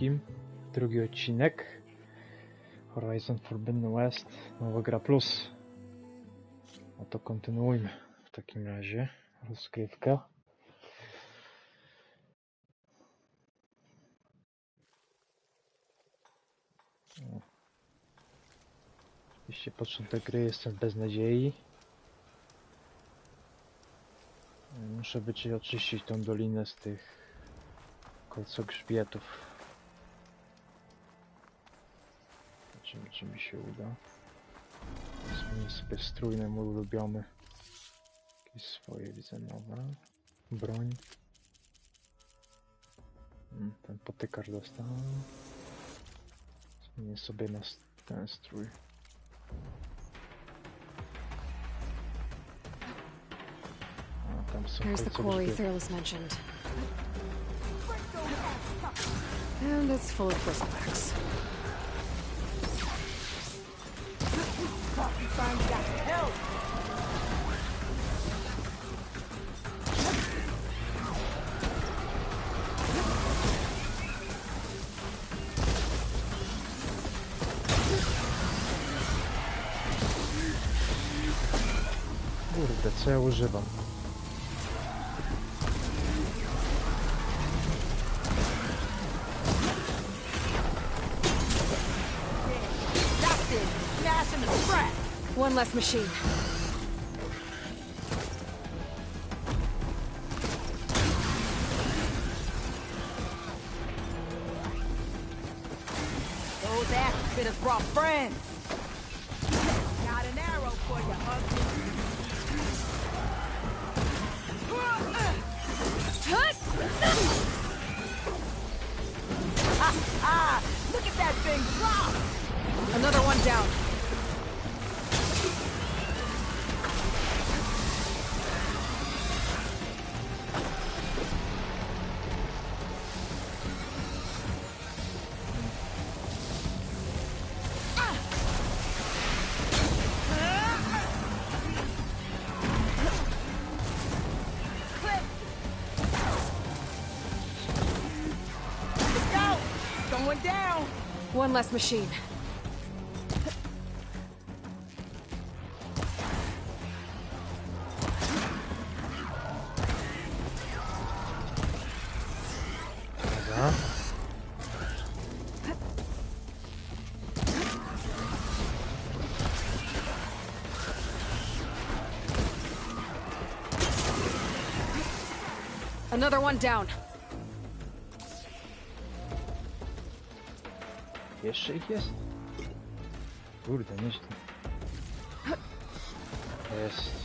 wszystkim. Drugi odcinek. Horizon Forbidden West. Nowa gra plus. No to kontynuujmy w takim razie rozgrywkę. Oczywiście początek gry, jestem bez nadziei. Muszę oczyścić tą dolinę z tych kolcogrzbietów. Zobaczymy, czy mi się uda. Zmienię sobie strój na mój ulubiony. Jakieś swoje widzę nowe. Broń. Ten potykacz dostałem. Zmienię sobie na ten strój. A, tam są Here's the quarry Thurles mentioned. And it's full of bristlecbacks. Kurde, co ja używam? One less machine. Those asses could have brought friends. Got an arrow for you, ugly. Look at that thing drop! Another one down. One less machine. Dobra. Another one down. Jeszcze ich jest? Kurde, nieźle. Jest.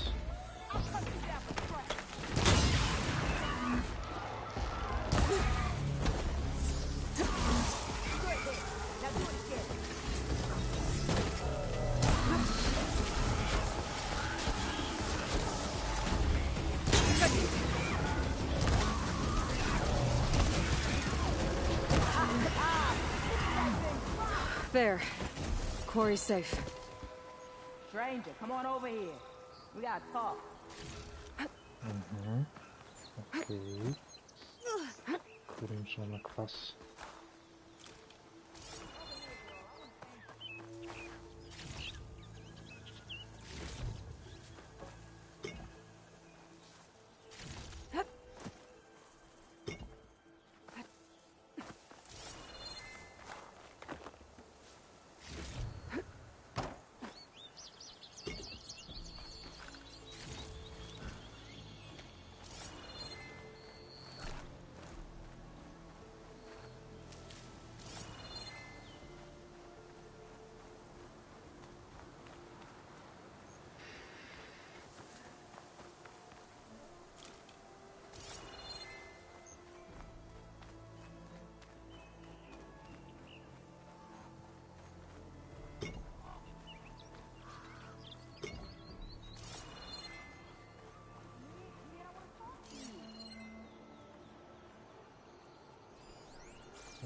There. Quarry's safe. Stranger, come on over here. We gotta talk. Okej. Kurczę na kwas.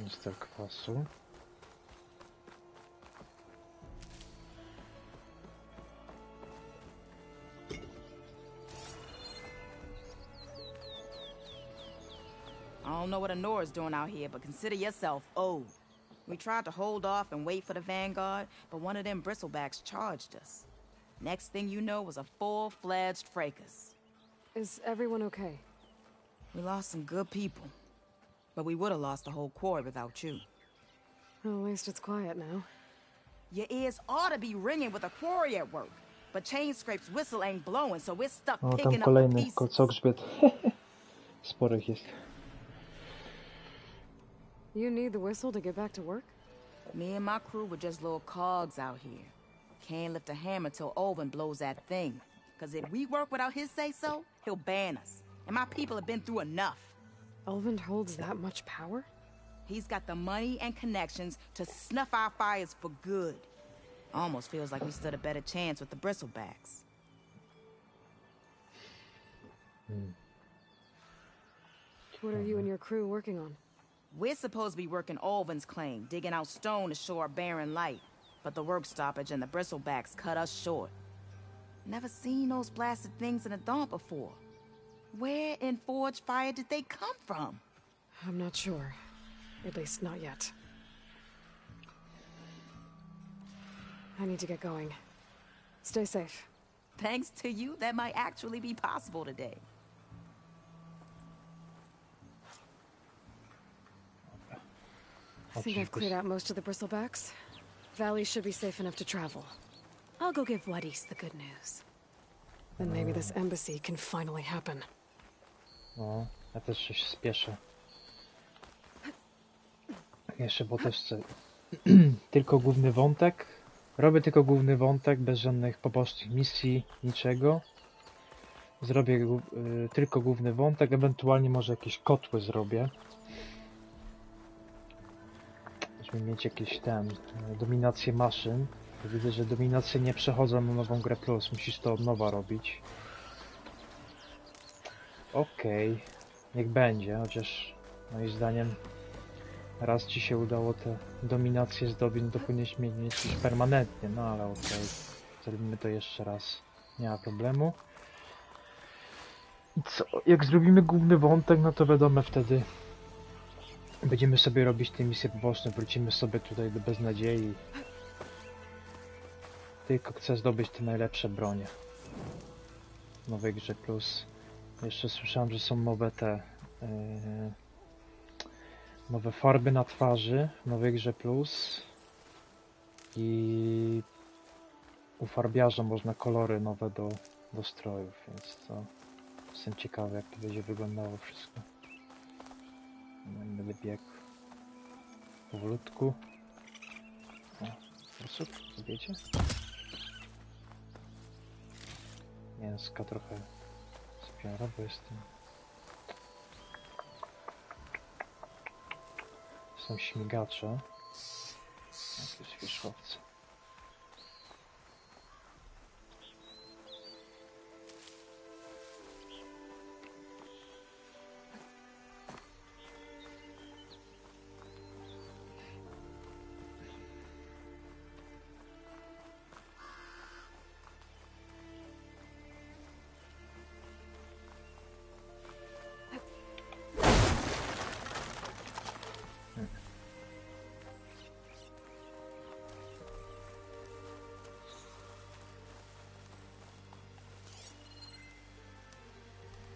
Mister kwasu. I don't don't know what Honora's doing out here, but consider yourself owed. We tried to hold off and wait for the Vanguard, but one of them bristlebacks charged us. Next thing you know was a full-fledged fracas. Is everyone okay? We lost some good people, but we would have lost the whole quarry without you. Well, at least it's quiet now. Your ears ought to be ringing with a quarry at work, but Chainscrape's whistle ain't blowing, so we're stuck O, tam picking up the kolejny pieces. kocogrzbiet. Sporych jest. You need the whistle to get back to work? Me and my crew were just little cogs out here. Can't lift a hammer till Olvin blows that thing. Cause if we work without his say-so, he'll ban us. And my people have been through enough. Elvin holds that much power? He's got the money and connections to snuff our fires for good. Almost feels like we stood a better chance with the bristlebacks. What are you and your crew working on? We're supposed to be working Olvin's claim, digging out stone to show our barren light. But the work stoppage and the bristlebacks cut us short. Never seen those blasted things in a dawn before. Where in Forge Fire did they come from? I'm not sure. At least not yet. I need to get going. Stay safe. Thanks to you, that might actually be possible today. I think I've cleared out most of the bristlebacks. Valley should be safe enough to travel. I'll go give Wadis the good news. Then maybe this embassy can finally happen. No, ja też się spieszę. Jeszcze, bo też chcę tylko główny wątek. Robię tylko główny wątek, bez żadnych pobocznych misji, niczego. Zrobię tylko główny wątek, ewentualnie może jakieś kotły zrobię. Żeby mieć jakieś dominację maszyn. Widzę, że dominacje nie przechodzą na nową grę plus, musisz to od nowa robić. Okej, niech będzie, chociaż moim zdaniem raz ci się udało te dominacje zdobyć, to powinieneś mieć już permanentnie, no ale okej, zrobimy to jeszcze raz, nie ma problemu. I co, jak zrobimy główny wątek, no to wiadomo, wtedy będziemy sobie robić te misje poboczne, wrócimy sobie tutaj do beznadziei. Tylko chcę zdobyć te najlepsze bronie w nowej grze plus. Jeszcze słyszałem, że są nowe nowe farby na twarzy w nowej grze plus i u farbiarza można kolory nowe do strojów, więc to jestem ciekawy, jak to będzie wyglądało wszystko. Będę biegł powolutku. O, proszę, co wiecie? Mięska trochę zbiorę, bo jestem... Są śmigacze. Jakieś wierzchowce.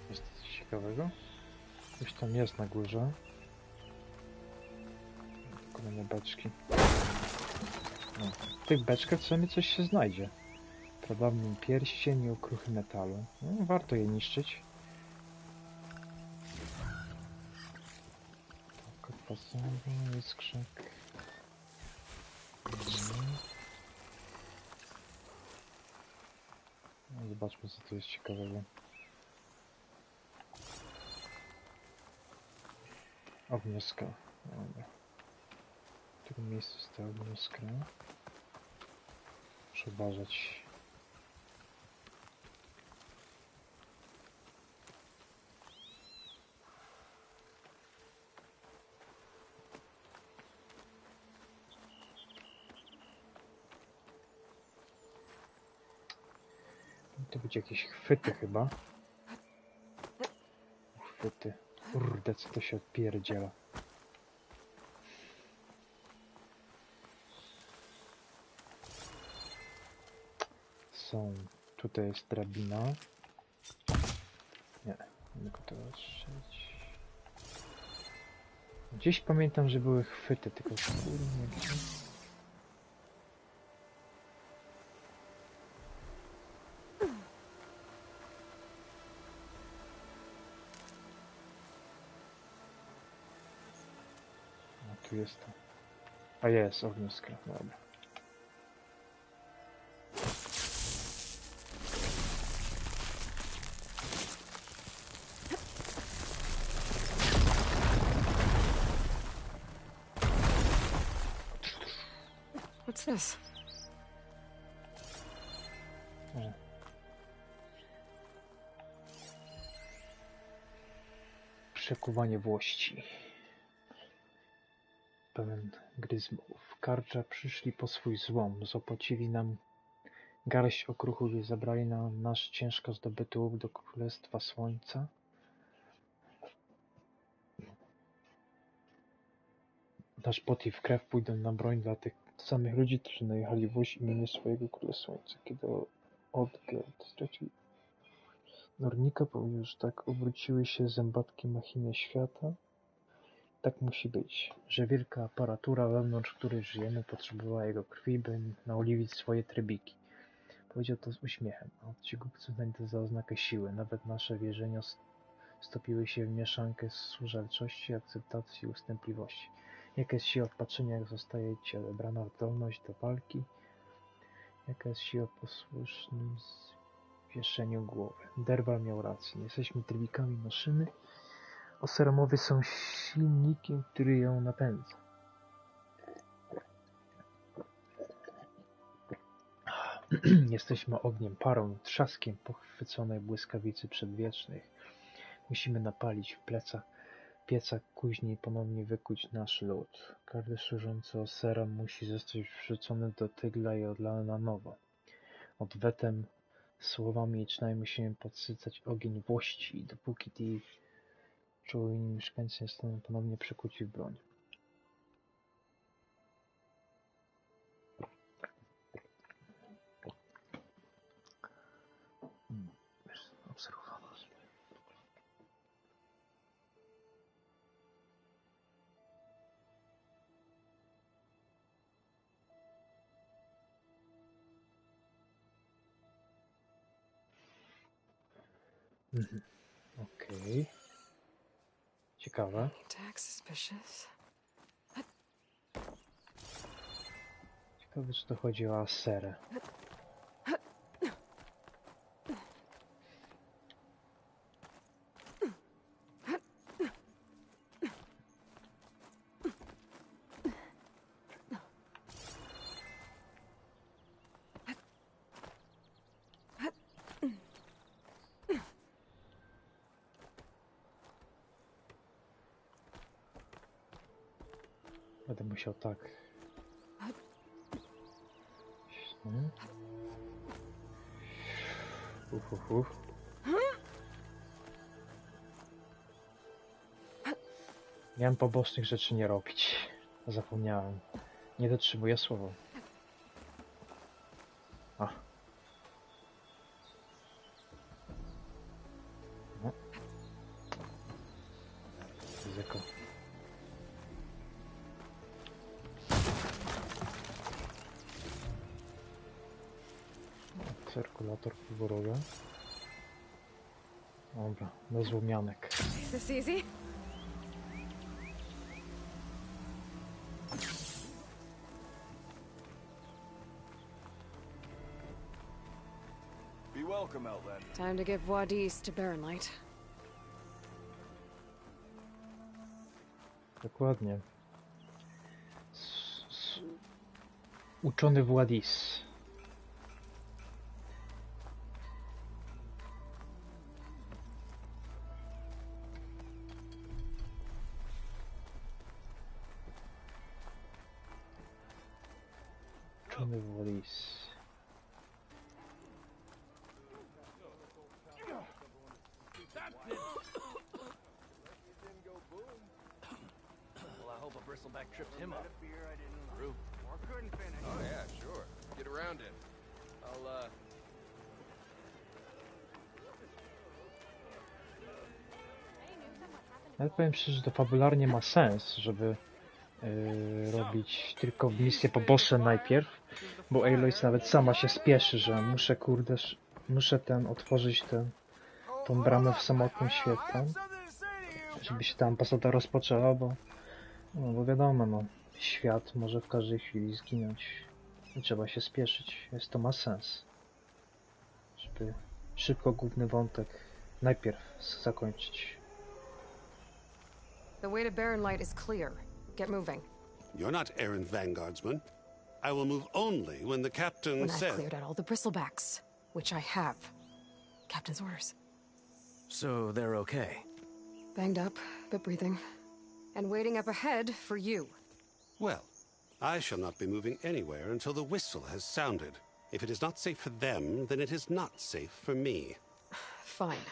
Jest coś ciekawego? Coś tam jest na górze. Kolejne beczki. No, w tych beczkach przynajmniej coś się znajdzie. Pradawny pierścień i okruchy metalu. No, warto je niszczyć. Tak, kwasowy, skrzynk. No, zobaczmy, co tu jest ciekawego. Ogniska. Dobra. W tym miejscu stała ogniska. Muszę uważać. To będzie jakieś chwyty chyba. Chwyty. Kurde, co to się odpierdziela. Są. Tutaj jest drabina. Nie mogę to otrzeć. Gdzieś pamiętam, że były chwyty, tylko kurde gdzie. A tu jest to. A jest ognisko, dobra. What's this? O. Przekuwanie włości. Pełen gryzmów. Karcza przyszli po swój złom, zapłacili nam garść okruchów i zabrali nam nasz ciężko zdobyty łuk do Królestwa Słońca. Nasz pot i w krew pójdą na broń dla tych samych ludzi, którzy najechali włoś w imieniu swojego Króla Słońca. Kiedy Odgerd stracił Nornika, powiedział, że tak obróciły się zębatki machiny świata. Tak musi być, że wielka aparatura, wewnątrz której żyjemy, potrzebowała jego krwi, by naoliwić swoje trybiki. Powiedział to z uśmiechem, a od ci głupców nań to za oznakę siły. Nawet nasze wierzenia stopiły się w mieszankę służalczości, akceptacji i ustępliwości. Jaka jest siła w patrzeniu, jak zostaje ci odebrana zdolność do walki? Jaka jest siła w posłusznym zwieszeniu głowy? Derwal miał rację. Nie jesteśmy trybikami maszyny. Oseramowie są silnikiem, który ją napędza. Jesteśmy ogniem, parą, trzaskiem pochwyconej błyskawicy przedwiecznych. Musimy napalić w pieca kuźni i ponownie wykuć nasz lud. Każdy służący Oseram musi zostać wrzucony do tygla i odlany na nowo. Odwetem słowami i czynami musimy podsycać ogień włości, dopóki ci czujni mieszkańcy nie zostaną ponownie przekuci w broń. Obserwowano. Okej. Ciekawe. Tag suspicious. Ciekawe, czy to chodzi o Aserę. Będę musiał tak. Uf. Miałem pobocznych rzeczy nie robić. Zapomniałem. Nie dotrzymuję słowa. A. No. Ryzyko. Cyrkulator wyborowy. Dobra, bez złomianek. Is this easy? Be welcome, Outlander. Time to give Wadis to Baronlight. Dokładnie. Uczony Władis. Uczony Władis. Oh yeah, sure. Get around it. I'll Ale powiem szczerze, że to fabularnie ma sens, żeby robić tylko misję po bossem najpierw, bo Aloy nawet sama się spieszy, że muszę kurde, muszę otworzyć tą bramę w samotnym świetle, żeby się ta ambasada rozpoczęła, bo wiadomo, no, świat może w każdej chwili zginąć i trzeba się spieszyć, więc to ma sens, żeby szybko główny wątek najpierw zakończyć. The way to Barren Light is clear. Get moving. You're not errand vanguardsman. I will move only when the captain When I've says... cleared out all the bristlebacks, which I have. Captain's orders. So they're okay? Banged up, but breathing. And waiting up ahead for you. Well, I shall not be moving anywhere until the whistle has sounded. If it is not safe for them, then it is not safe for me. Fine.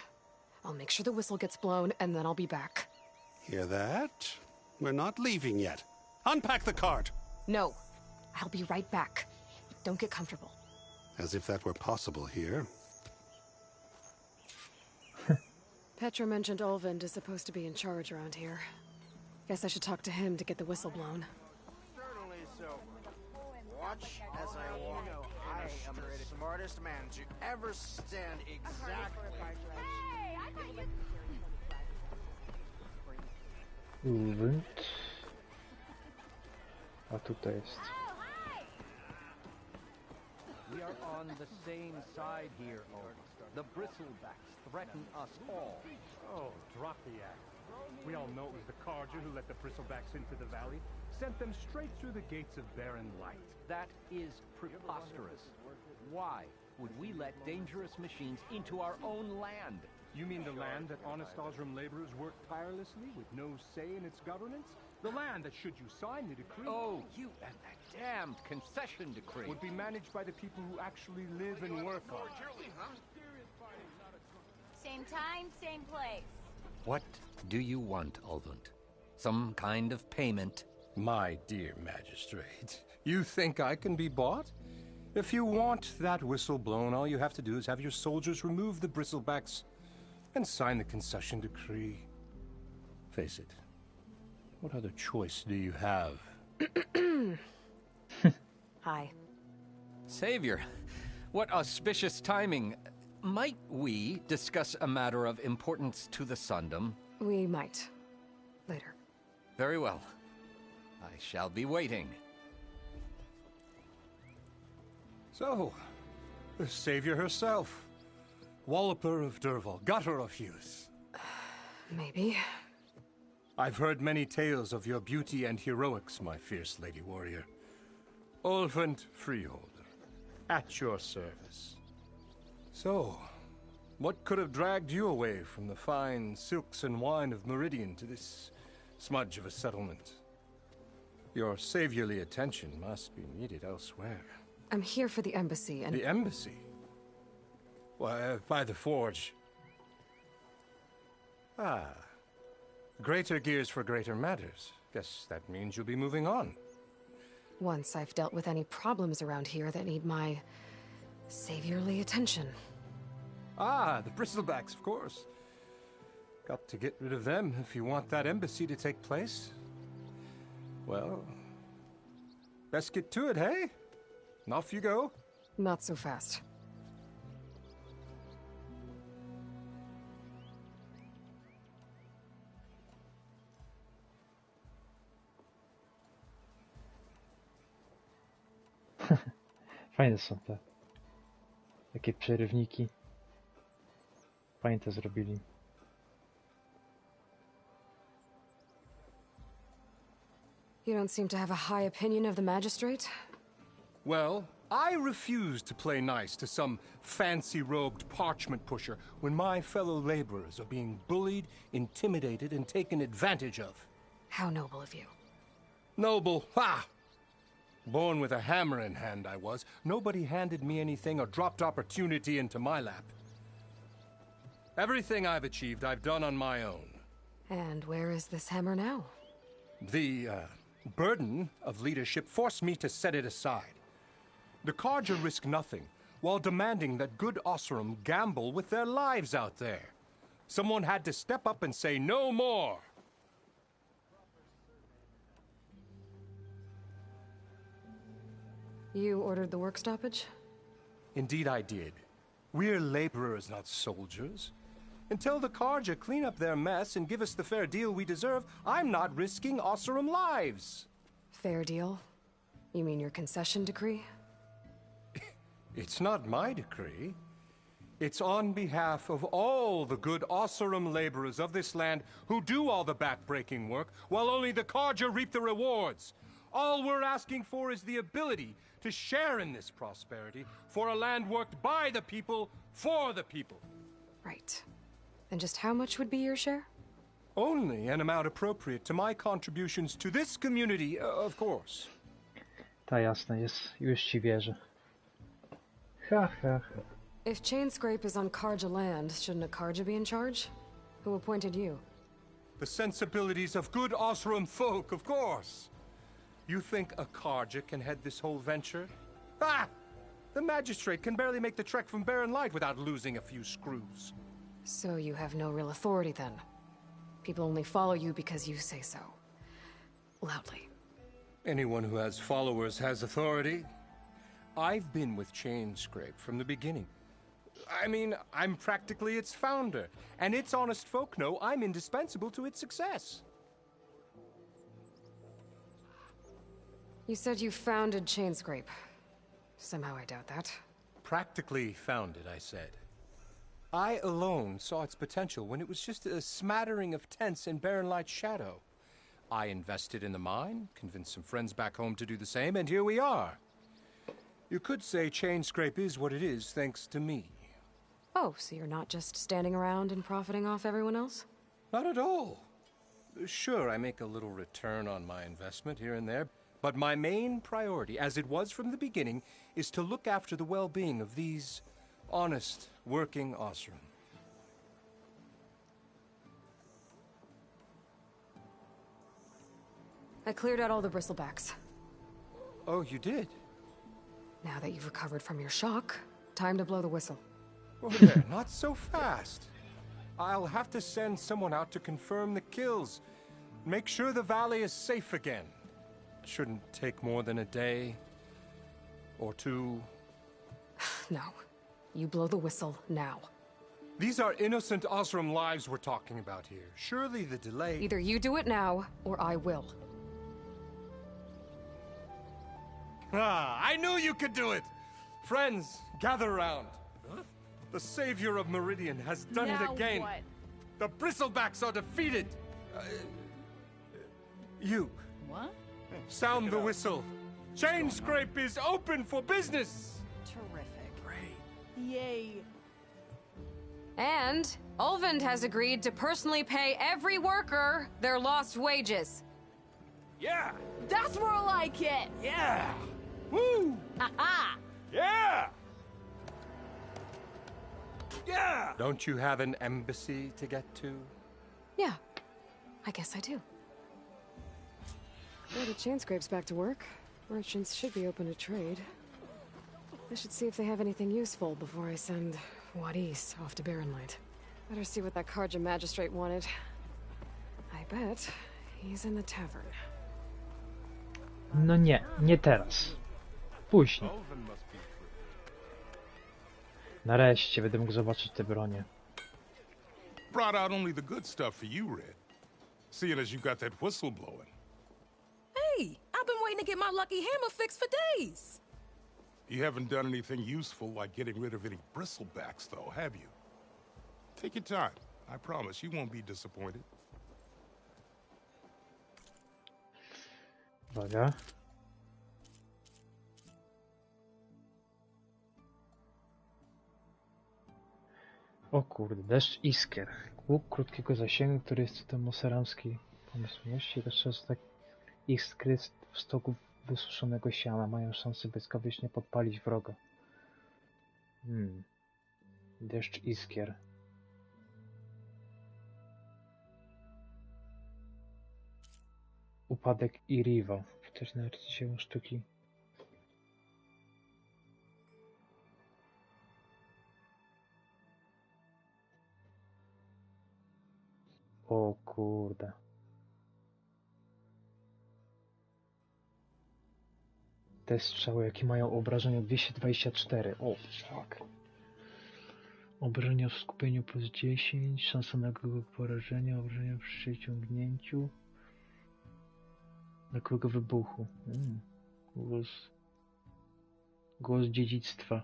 I'll make sure the whistle gets blown, and then I'll be back. Hear that? We're not leaving yet. Unpack the cart! No. I'll be right back. Don't get comfortable. As if that were possible here. Petra mentioned Olvind is supposed to be in charge around here. Guess I should talk to him to get the whistle blown. Certainly so. Watch as I walk. I am the smartest man to ever stand exactly. Ulwint. A tutaj jest. We are on the same side here, Owen. The bristlebacks threaten us all. Oh, drop the act. We all know it was the Carja who let the bristlebacks into the valley, sent them straight through the gates of Barren Light. That is preposterous. Why would we let dangerous machines into our own land? You mean the land that honest Osram laborers work tirelessly with no say in its governance? The land that, should you sign the decree, Oh, you and that damned concession decree. would be managed by the people who actually live and work on it. Same time, same place. What do you want, Ulvund? Some kind of payment? My dear magistrate, you think I can be bought? If you want that whistle blown, all you have to do is have your soldiers remove the bristlebacks and sign the concession decree. Face it, what other choice do you have? Hi. Savior, what auspicious timing. Might we discuss a matter of importance to the Sundom? We might. Later. Very well. I shall be waiting. So, the savior herself. Walloper of Derval, gutter of youth. Maybe. I've heard many tales of your beauty and heroics, my fierce lady warrior. Ulvund Freeholder, at your service. So, what could have dragged you away from the fine silks and wine of Meridian to this smudge of a settlement? Your saviorly attention must be needed elsewhere. I'm here for the embassy and... The embassy? Why, by the forge. Ah. Greater gears for greater matters. Guess that means you'll be moving on. Once I've dealt with any problems around here that need my... saviorly attention. Ah, the bristlebacks, of course. Got to get rid of them if you want that embassy to take place. Well, best get to it, hey? And off you go. Not so fast. Fajne są te takie przerywniki. Fajnie to zrobili. You don't seem to have a high opinion of the magistrate? Well, I refuse to play nice to some fancy-robed parchment pusher when my fellow laborers are being bullied, intimidated, and taken advantage of. How noble of you. Noble, ha! Born with a hammer in hand, I was. Nobody handed me anything or dropped opportunity into my lap. Everything I've achieved, I've done on my own. And where is this hammer now? The, burden of leadership forced me to set it aside. The Carja risk nothing, while demanding that good Osram gamble with their lives out there. Someone had to step up and say no more. You ordered the work stoppage? Indeed I did. We're laborers, not soldiers. Until the Carja clean up their mess and give us the fair deal we deserve, I'm not risking Osram lives. Fair deal? You mean your concession decree? It's not my decree. It's on behalf of all the good Osram laborers of this land who do all the back-breaking work, while only the Carja reap the rewards. All we're asking for is the ability to share in this prosperity for a land worked by the people, for the people. Right. And just how much would be your share? Only an amount appropriate to my contributions to this community, of course. Ta jasne jest, już ci wierzę. Ha, ha, ha. If Chainscrape is on Carja land, shouldn't a Carja be in charge? Who appointed you? The sensibilities of good Osram folk, of course. You think a Carja can head this whole venture? Ah! The magistrate can barely make the trek from Barren Light without losing a few screws. So you have no real authority then? People only follow you because you say so. Loudly. Anyone who has followers has authority. I've been with Chainscrape from the beginning. I mean, I'm practically its founder, and its honest folk know I'm indispensable to its success. You said you founded Chainscrape. Somehow I doubt that. Practically founded, I said. I alone saw its potential when it was just a smattering of tents in Barren Light's shadow. I invested in the mine, convinced some friends back home to do the same, and here we are. You could say Chainscrape is what it is thanks to me. Oh, so you're not just standing around and profiting off everyone else? Not at all. Sure, I make a little return on my investment here and there, but my main priority, as it was from the beginning, is to look after the well-being of these honest, working Osram. I cleared out all the bristlebacks. Oh, you did? Now that you've recovered from your shock, time to blow the whistle. Oh, there, not so fast. I'll have to send someone out to confirm the kills. Make sure the valley is safe again. Shouldn't take more than a day. Or two. No. You blow the whistle now. These are innocent Osram lives we're talking about here. Surely the delay... Either you do it now, or I will. Ah, I knew you could do it! Friends, gather around. Huh? The savior of Meridian has done it again. What? The Bristlebacks are defeated. You. What? Sound the whistle. Chainscrape is open for business. Terrific. Great. Yay. And Ulvund has agreed to personally pay every worker their lost wages. Yeah. That's more like it. Yeah. Woo. Ha-ha. Yeah. Yeah. Don't you have an embassy to get to? Yeah, I guess I do. Well, the Chainscrape's back to work. Merchants should be open to trade. I should see if they have anything useful before I send Wadis off to Barren Light. Better see what that Carja magistrate wanted. I bet he's in the tavern. No nie, nie teraz. Później. Nareszcie będę mógł zobaczyć te bronie. Brought out only the good stuff for you, Red. Seeing as you got that whistle blowing. Hey, I've been waiting to get my lucky hammer fixed for days. You haven't done anything useful like getting rid of any bristlebacks, though, have you? Take your time. I promise you won't be disappointed. Uwaga. O kurde, deszcz iskier. Łuk krótkiego zasięgu, który jest cutem moseramskiej pomysłowości. Rozczas tak iskry w stogu wysuszonego siana mają szansę błyskawicznie podpalić wroga. Deszcz iskier. Upadek i Riva. Też na arcydzieło sztuki. O kurde. Te strzały, jakie mają obrażenia 224. O, fuck. Obrażenia w skupieniu plus 10, szansa nagłego porażenia, obrażenia przy przyciągnięciu, nagłego wybuchu. Głos dziedzictwa.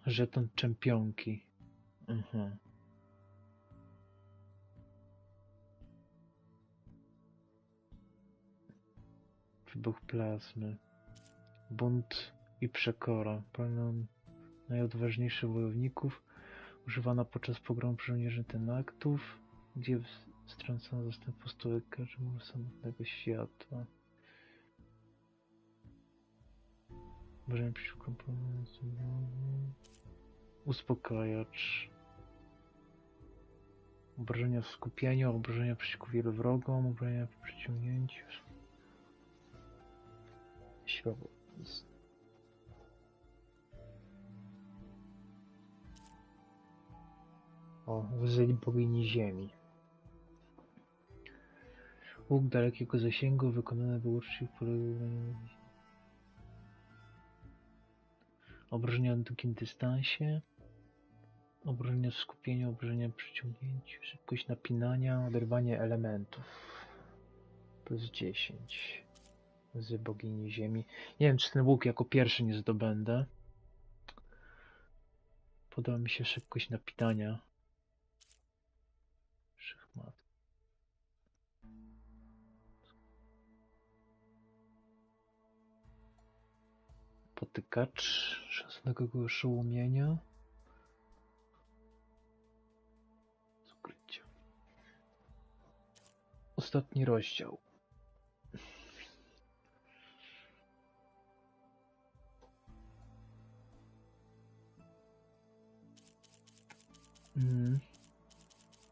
Żeton czempionki. Wybuch plazmy. Bunt i przekora. Pełna najodważniejszych wojowników. Używana podczas pogromu żołnierzy Tenaktów, gdzie strącono zastępstwo stołeka samotnego światła. Obrażenia przeciwko uspokajacz. Obrażenia w skupieniu, obrażenia przeciwko wielu wrogom, obrażenia w przyciągnięciu. Siła. O, łzy bogini ziemi. Łuk dalekiego zasięgu wykonany wyłącznie w polu. Obrażenia na długim dystansie. Obrażenia w skupieniu, obrażenia w przyciągnięciu. Szybkość napinania, oderwanie elementów. Plus 10. Łzy bogini ziemi. Nie wiem, czy ten łuk jako pierwszy nie zdobędę. Podoba mi się szybkość napinania. Szachmat. Potykacz. Szansa oszołomienia. Ukrycie. Ostatni rozdział.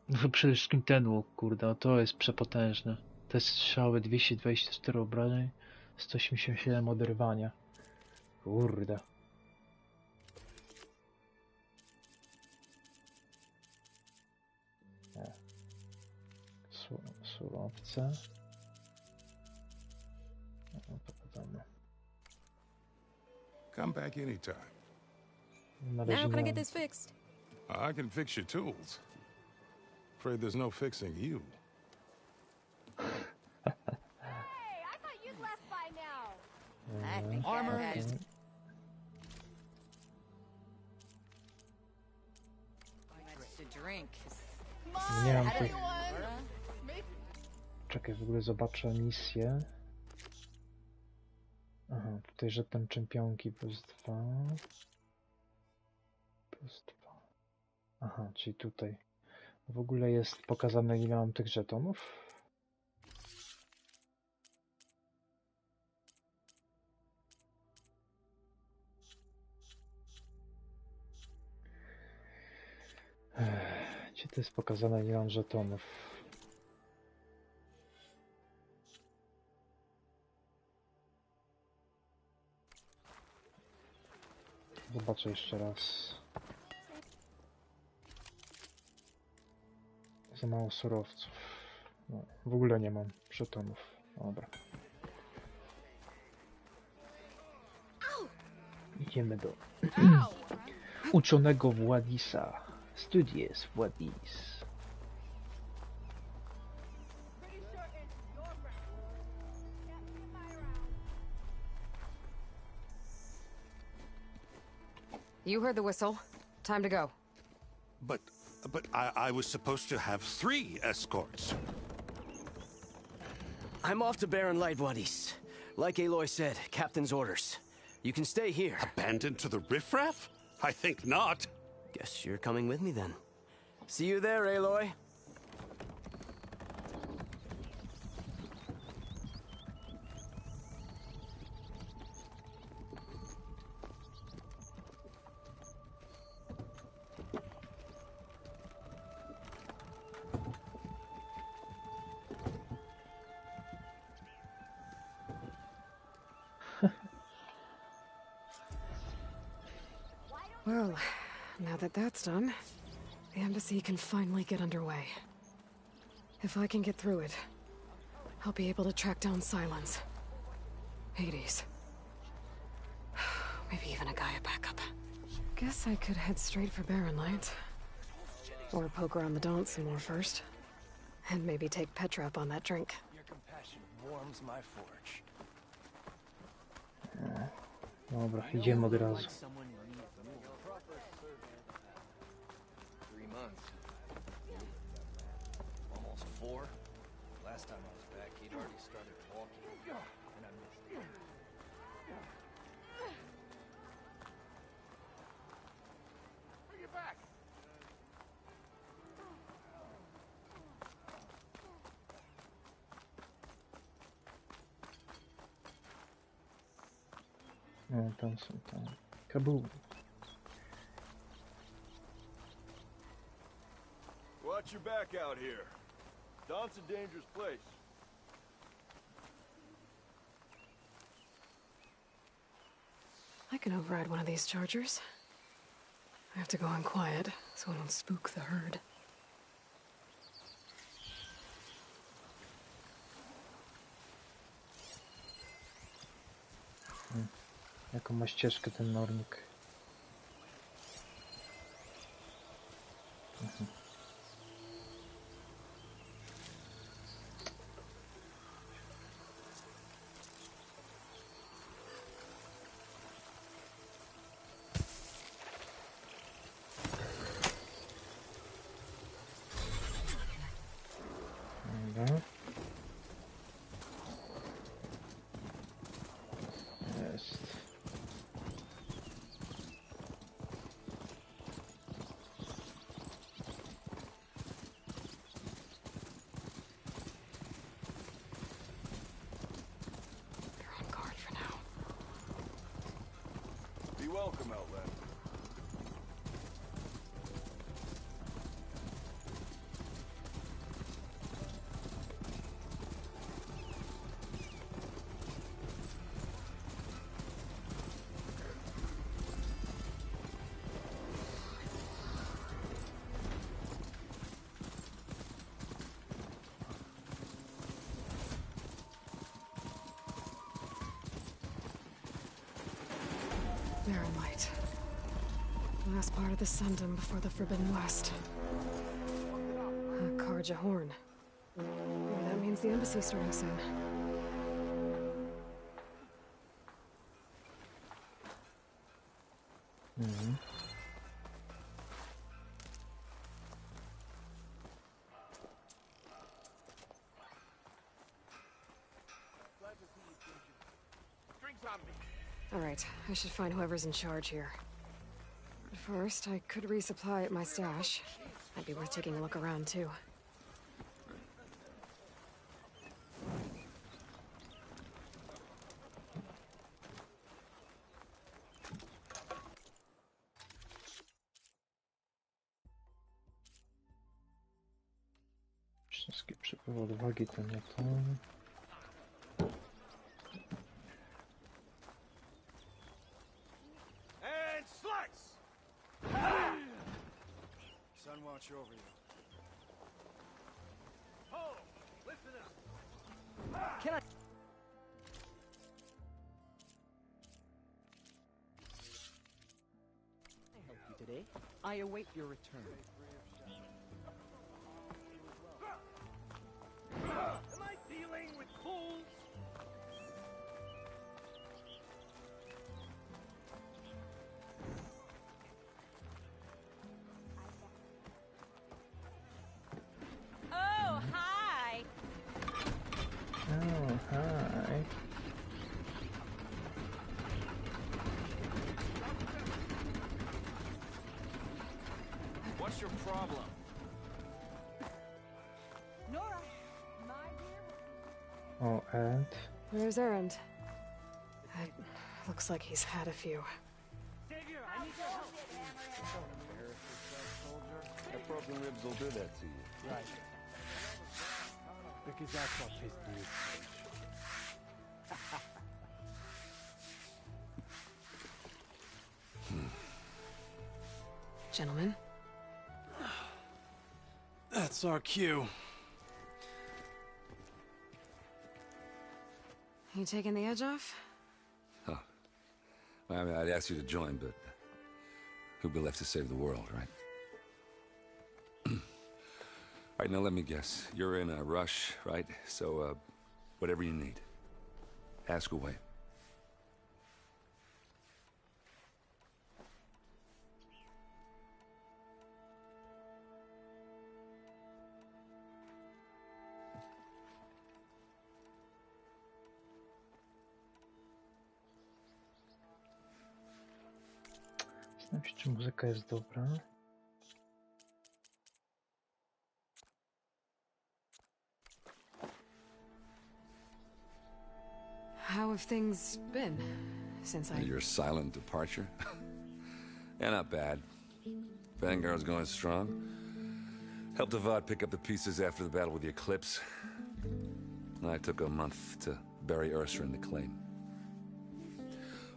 No przede wszystkim ten łuk, kurde, to jest przepotężne. Te strzały, 224 obrażeń, 187 oderwania. Kurde. Surowce. No to wiadomo. Come back anytime. Now can I get this fixed? I can fix your tools. Afraid there's no fixing you. Hey, I thought you'd left by now. I think Armor that is- much to drink. Nie mam tych... Czekaj, w ogóle zobaczę misję. Aha, tutaj żeton czempionki plus 2. Plus 2. Aha, czyli tutaj. W ogóle jest pokazane, ile mam tych żetonów. Gdzie to jest pokazane, ile mam żetonów? Zobaczę jeszcze raz. Za mało surowców. No, w ogóle nie mam żetonów. Dobra. Idziemy do uczonego Władisa. Studies Władis. You heard the whistle. Time to go. But I was supposed to have 3 escorts. I'm off to Baron Light Wadis. Like Aloy said, Captain's orders. You can stay here. Abandoned to the riffraff? I think not. Guess you're coming with me then. See you there, Aloy. Well, now that that's done, the embassy can finally get underway. If I can get through it, I'll be able to track down Silence. Hades. Maybe even a Gaia backup. Guess I could head straight for Barren Light. Or poke around the Daunt some more first. And maybe take Petra up on that drink. Your compassion warms my forge. Dobra, idziemy od razu. 3 months. Almost 4. Last time I was back, he'd already started walking, and I missed it. Bring it back! No, tam są tam. Kabul. Watch your back out here. Daunt's a dangerous place. I can override one of these chargers. I have to go in quiet, so I don't spook the herd. Jaką ma ścieżkę ten Nornik? Dobra. Jest. Be welcome, Outlander. Barren Light. Last part of the Sundom before the Forbidden West. A Karja horn. Maybe that means the embassy's starting soon. Drinks on me. Alright, I should find whoever's in charge here. But first, I could resupply at my stash. Might be worth taking a look around, too. Wszystkie przepływy odwagi to nie to. And slice! Sun watch over you. Oh, listen up. Can I? Help you today? I await your return. Am I dealing with fools? Oh, hi! Oh, hi. What's your problem? Nora, my dear. Oh, and? Where's Erend? Looks like he's had a few. Savior, I need your help. That broken ribs will do that to you. Right. Because that's what pissed me off. Gentlemen. That's our cue. You taking the edge off? Huh. Well, I mean, I'd ask you to join, but who'd be left to save the world, right? All right, now let me guess. You're in a rush, right? So, whatever you need, ask away. Zastanawiam się, czy muzyka jest dobra. How have things been since I... Your silent departure? Yeah, not bad. Vanguard's going strong. Helped Avad pick up the pieces after the battle with the Eclipse. I took a month to bury Ursa in the claim.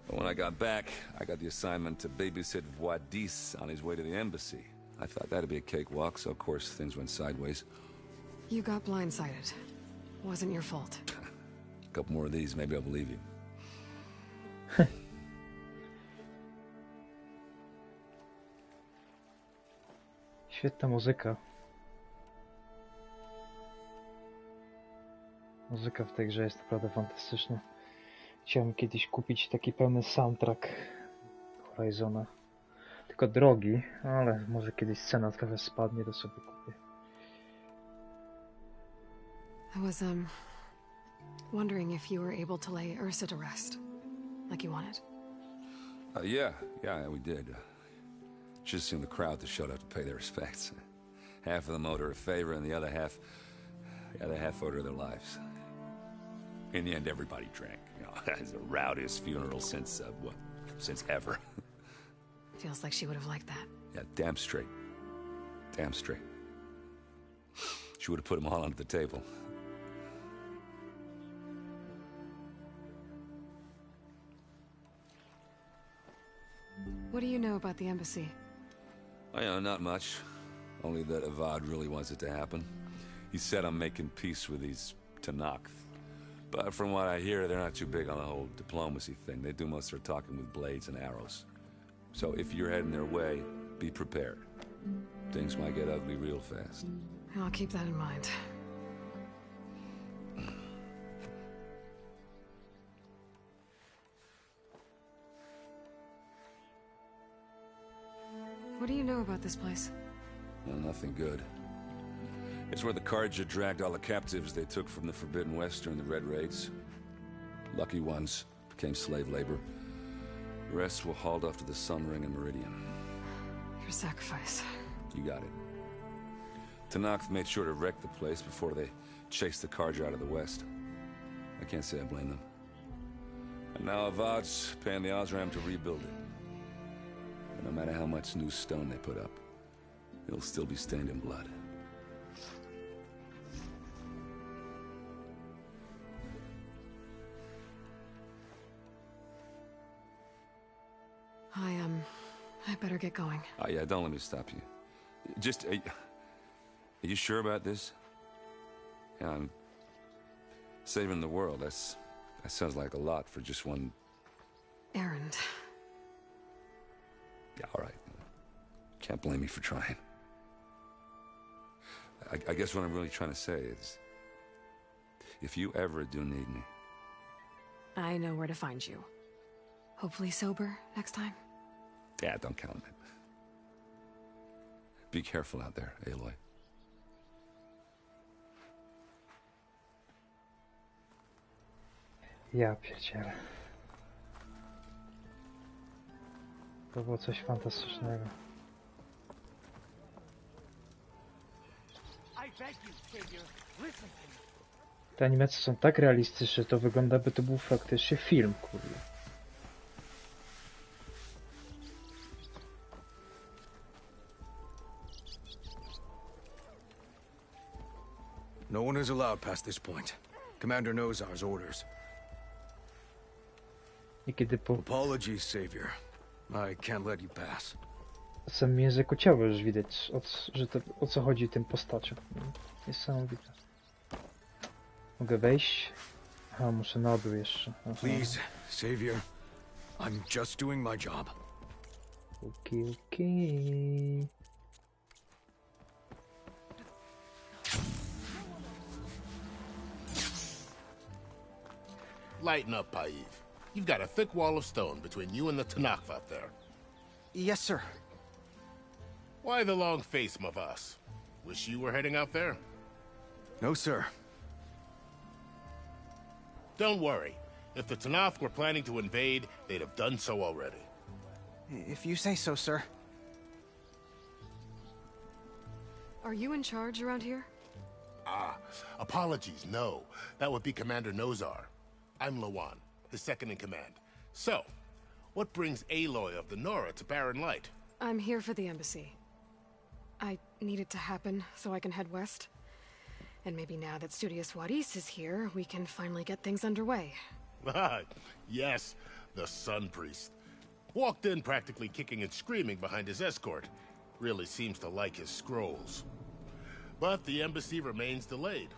But when I got back, I got the assignment to babysit Wadis on his way to the embassy. I thought that'd be a cakewalk, so of course things went sideways. You got blindsided. Wasn't your fault. A couple more of these, maybe I'll believe you. Świetna muzyka. Muzyka w tej grze jest naprawdę fantastyczna. Chciałem kiedyś kupić taki pełny soundtrack Horizona. Tylko drogi, ale może kiedyś cena trochę spadnie, to sobie kupię. I was, wondering if you were able to lay Ursa to rest, like you wanted. Yeah, we did. Just seemed the crowd that showed up to pay their respects. Half of them owed her a favor, and the other half owed her their lives. In the end, everybody drank. You know, it's the rowdiest funeral since ever. Feels like she would have liked that. Yeah, damn straight. Damn straight. She would have put them all onto the table. What do you know about the embassy? Well, you know, not much. Only that Avad really wants it to happen. He said I'm making peace with these Tenakth. But from what I hear, they're not too big on the whole diplomacy thing. They do most of their talking with blades and arrows. So if you're heading their way, be prepared. Things might get ugly real fast. I'll keep that in mind. What do you know about this place? Well, nothing good. It's where the Carja dragged all the captives they took from the Forbidden West during the Red Raids. Lucky ones became slave labor. The rest were hauled off to the Sun Ring and Meridian. Your sacrifice. You got it. Tenakth made sure to wreck the place before they chased the Carja out of the West. I can't say I blame them. And now Avad's paying the Osram to rebuild it. And no matter how much new stone they put up, it'll still be stained in blood. I better get going. Yeah, don't let me stop you. Just, are you sure about this? Yeah, I'm saving the world. That sounds like a lot for just one... errand. Yeah, all right. Can't blame me for trying. I guess what I'm really trying to say is, if you ever do need me... I know where to find you. Hopefully sober next time. Yeah, don't count on it. Be careful out there, Aloy. Ja pierdzielę. To było coś fantastycznego. Te animacje są tak realistyczne, to wygląda, by to był faktycznie film, kurde. No one is allowed past this point. Commander Nozar's orders. I kiedy Apologies, Savior. I can't let you pass. W samym języku ciała już widać, o co chodzi tym postaciom. Niesamowite. Mogę wejść? Aha, muszę na dół jeszcze. Aha. Please, Savior. I'm just doing my job. Okay. Lighten up, Paiv. You've got a thick wall of stone between you and the Tanakh up there. Yes, sir. Why the long face, Mavas? Wish you were heading out there? No, sir. Don't worry. If the Tanakh were planning to invade, they'd have done so already. If you say so, sir. Are you in charge around here? Ah, apologies, no. That would be Commander Nozar. I'm Lawan, his second in command. So, what brings Aloy of the Nora to Barren Light? I'm here for the embassy. I need it to happen so I can head west. And maybe now that Studious Wadis is here, we can finally get things underway. Ah, yes, the Sun Priest. Walked in practically kicking and screaming behind his escort. Really seems to like his scrolls. But the embassy remains delayed.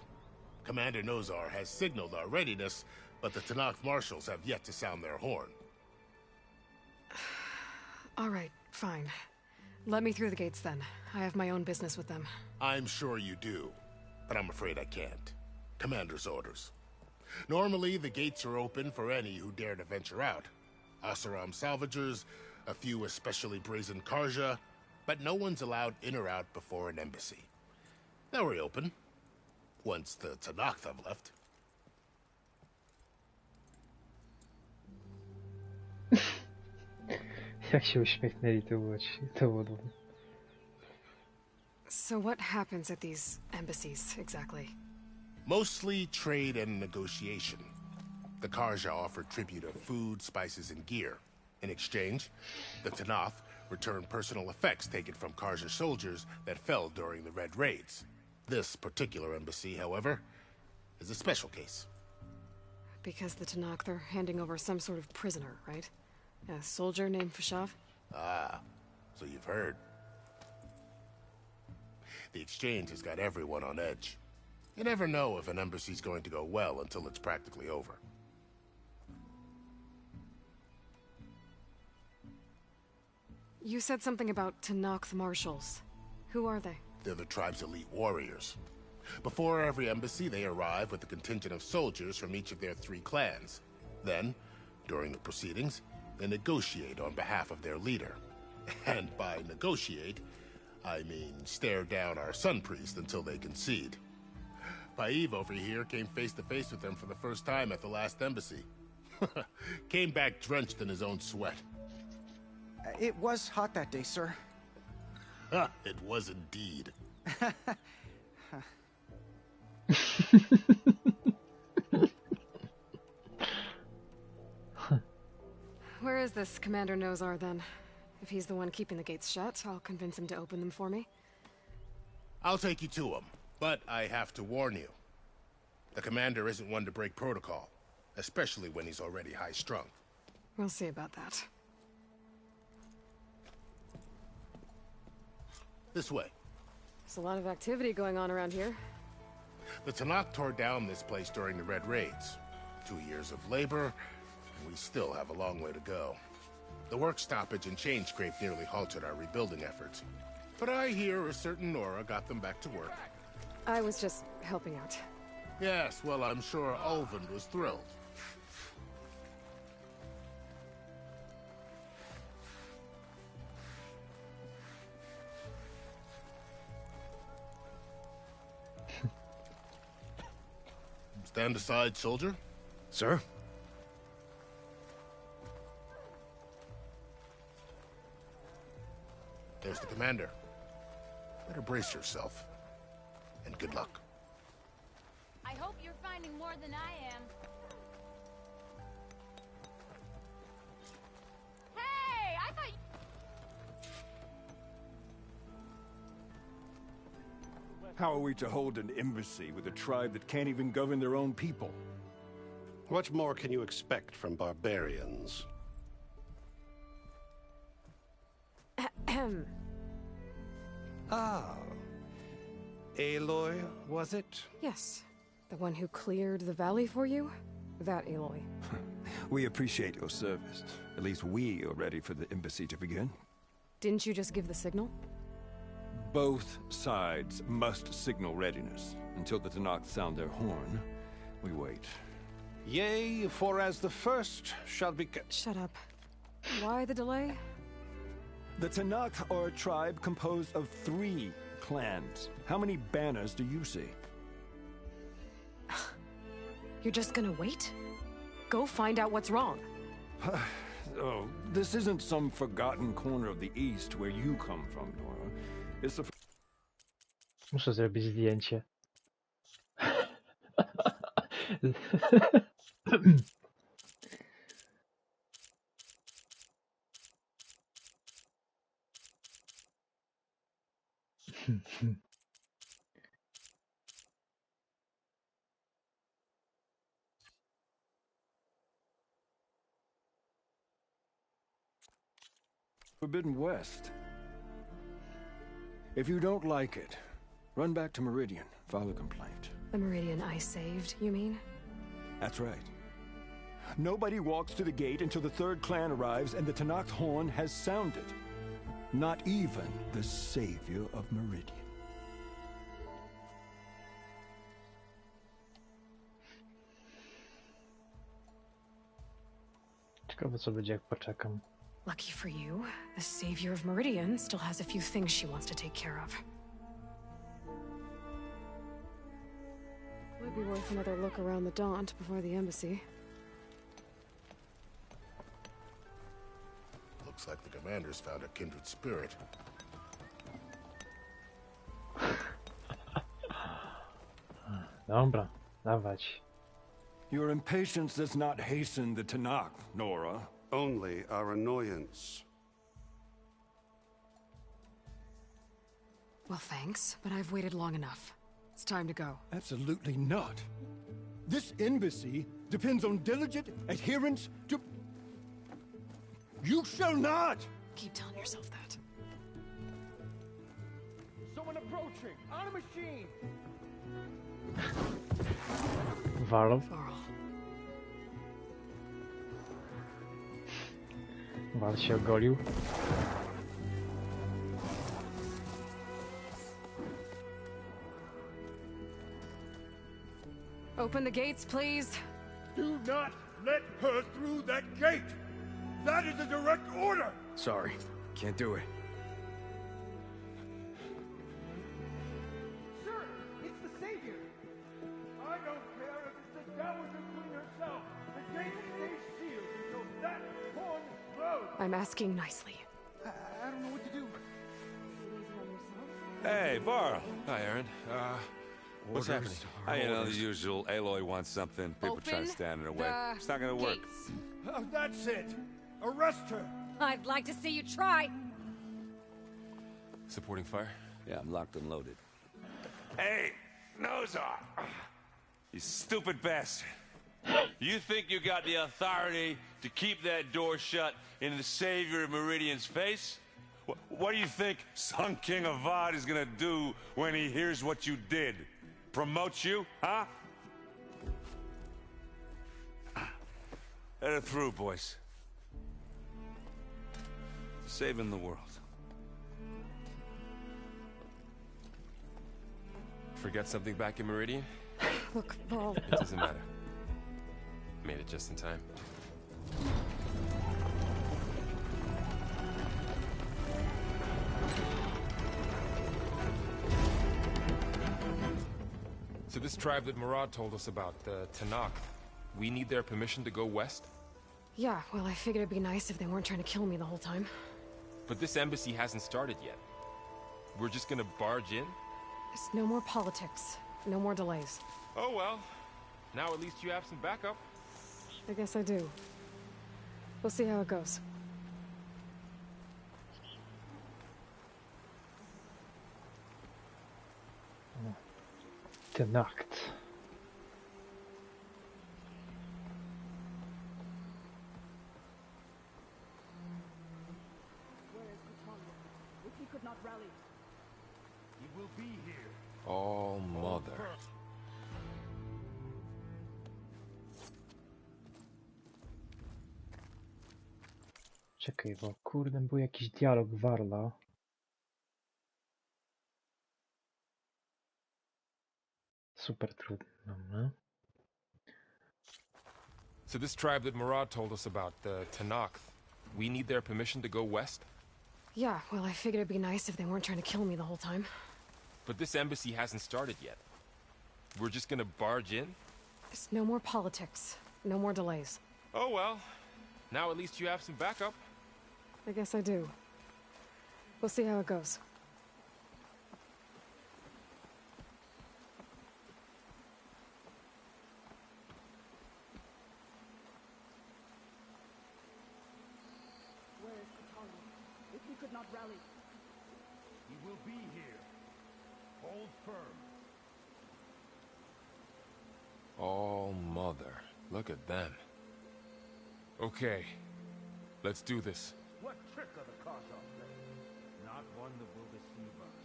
Commander Nozar has signaled our readiness, but the Tanakh marshals have yet to sound their horn. All right, fine. Let me through the gates then. I have my own business with them. I'm sure you do, but I'm afraid I can't. Commander's orders. Normally, the gates are open for any who dare to venture out. Asaram salvagers, a few especially brazen Karja, but no one's allowed in or out before an embassy. They'll reopen, once the Tanakh have left. Jak się uśmiechnęli, to było dobre. So what happens at these embassies, exactly? Mostly trade and negotiation. The Karja offer tribute of food, spices, and gear. In exchange, the Tanakh return personal effects taken from Karja soldiers that fell during the Red Raids. This particular embassy, however, is a special case. Because the Tanakh, they're handing over some sort of prisoner, right? A soldier named Fashav? Ah, so you've heard. The exchange has got everyone on edge. You never know if an embassy's going to go well until it's practically over. You said something about Tanakh marshals. Who are they? They're the tribe's elite warriors. Before every embassy, they arrive with a contingent of soldiers from each of their 3 clans. Then, during the proceedings, they negotiate on behalf of their leader. And by negotiate, I mean stare down our Sun Priest until they concede. Paiv over here came face to face with them for the first time at the last embassy. Came back drenched in his own sweat. It was hot that day, sir. It was indeed. Where is this Commander Nozar, then? If he's the one keeping the gates shut, I'll convince him to open them for me. I'll take you to him, but I have to warn you. The commander isn't one to break protocol, especially when he's already high-strung. We'll see about that. This way. There's a lot of activity going on around here. The Tanakh tore down this place during the Red Raids. 2 years of labor, and we still have a long way to go. The work stoppage and chain scrape nearly halted our rebuilding efforts. But I hear a certain Nora got them back to work. I was just helping out. Yes, well, I'm sure Ulvund was thrilled. Stand aside, soldier. Sir? There's the commander. Better brace yourself. And good luck. I hope you're finding more than I am. Hey, I thought How are we to hold an embassy with a tribe that can't even govern their own people? What more can you expect from barbarians? Oh. Aloy, was it? Yes. The one who cleared the valley for you? That Aloy. We appreciate your service. At least we are ready for the embassy to begin. Didn't you just give the signal? Both sides must signal readiness. Until the Tenakth sound their horn, we wait. Yea, for as the first shall be... Shut up. Why the delay? The Tenakth are a tribe composed of 3 clans. How many banners do you see? You're just gonna wait? Go find out what's wrong. Oh, this isn't some forgotten corner of the East where you come from, Nora. It's a... Muszę zrobić zdjęcie. Forbidden West. If you don't like it, run back to Meridian, file a complaint. The Meridian I saved, you mean? That's right. Nobody walks to the gate until the 3rd clan arrives and the Tenakth horn has sounded. Not even the savior of Meridian. Ciekawe co będzie jak poczekam. Lucky for you, the savior of Meridian still has a few things she wants to take care of. Might be worth another look around the Daunt before the embassy. Looks like the commander's found a kindred spirit. Dobra, dawać. Your impatience does not hasten the Tenakth, Nora. Only our annoyance. Well, thanks, but I've waited long enough. It's time to go. Absolutely not. This embassy depends on diligent adherence to... You shall not! Keep telling yourself that. Someone approaching! On a machine! Varl. Varl się ogolił. Open the gates, please. Do not let her through that gate! That is a direct order! Sorry, can't do it. Sir, it's the Savior! I don't care if it's the Dowager Queen herself! The gate stays sealed until that horn blows! I'm asking nicely. I don't know what to do. Hey, Varl. Hi, Aaron. What's happening? You know, the usual. Aloy wants something. People try to stand in her way. It's not gonna work. That's it! Arrest her! I'd like to see you try. Supporting fire? Yeah, I'm locked and loaded. Hey, Nozar! You stupid bastard. You think you got the authority to keep that door shut in the savior of Meridian's face? What do you think Sun King Avad is gonna do when he hears what you did? Promote you, huh? Let her through, boys. Saving the world. Forget something back in Meridian? Look, Varl. It doesn't matter. Made it just in time. So this tribe that Murad told us about, the Tenakth, we need their permission to go west? Yeah, well, I figured it'd be nice if they weren't trying to kill me the whole time. But this embassy hasn't started yet. We're just gonna barge in? There's no more politics. No more delays. Oh well. Now at least you have some backup. I guess I do. We'll see how it goes. Tenakth. If he could not rally, will be here. All mother. Czekaj, bo kurde, był jakiś dialog Warla. Super trudny, no. So this tribe that Murad told us about, the Tanakh, we need their permission to go west? Yeah, well, I figured it'd be nice if they weren't trying to kill me the whole time. But this embassy hasn't started yet. We're just gonna barge in? There's no more politics. No more delays. Oh well. Now at least you have some backup. I guess I do. We'll see how it goes. Where is Katana? If he could not rally. He will be here. Hold firm. All mother. Look at them. Okay. Let's do this. What trick are the Khaja playing? Not one that will deceive us.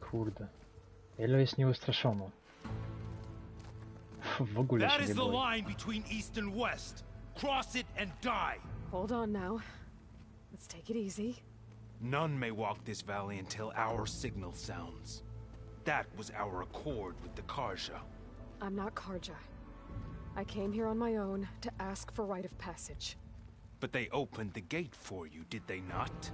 Kurde. Elo jest nieustraszona. W ogóle That się is nie the boi. line between east and west. Cross it and die. Hold on now. Let's take it easy. None may walk this valley until our signal sounds. That was our accord with the Karja. I'm not Karja. I came here on my own to ask for rite of passage. But they opened the gate for you, did they not?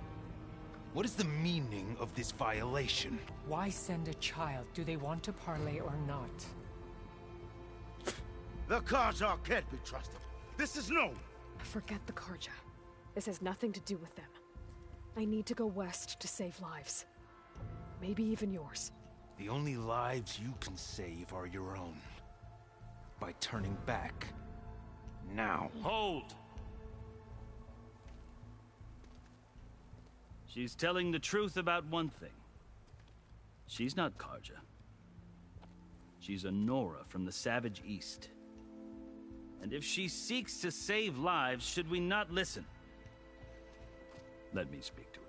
What is the meaning of this violation? Why send a child? Do they want to parley or not? The Karja can't be trusted. This is known. Forget the Karja. This has nothing to do with them. I need to go west to save lives. Maybe even yours. The only lives you can save are your own. By turning back. Now. Hold! She's telling the truth about one thing. She's not Karja. She's a Nora from the Savage East. And if she seeks to save lives, should we not listen? Let me speak to her.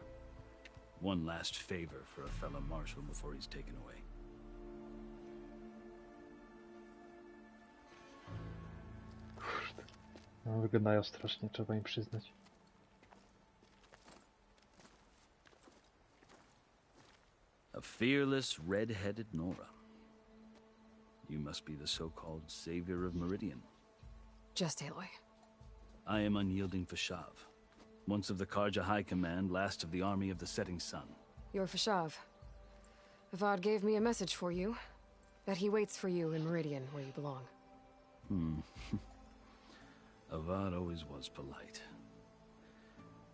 One last favor for a fellow marshal before he's taken away. No, wyglądają strasznie, trzeba im przyznać. A fearless, red-headed Nora. You must be the so-called savior of Meridian. Just Aloy. I am unyielding Fashav. Once of the Karja High Command, last of the army of the Setting Sun. You're Fashav. Avad gave me a message for you. That he waits for you in Meridian, where you belong. Avad always was polite.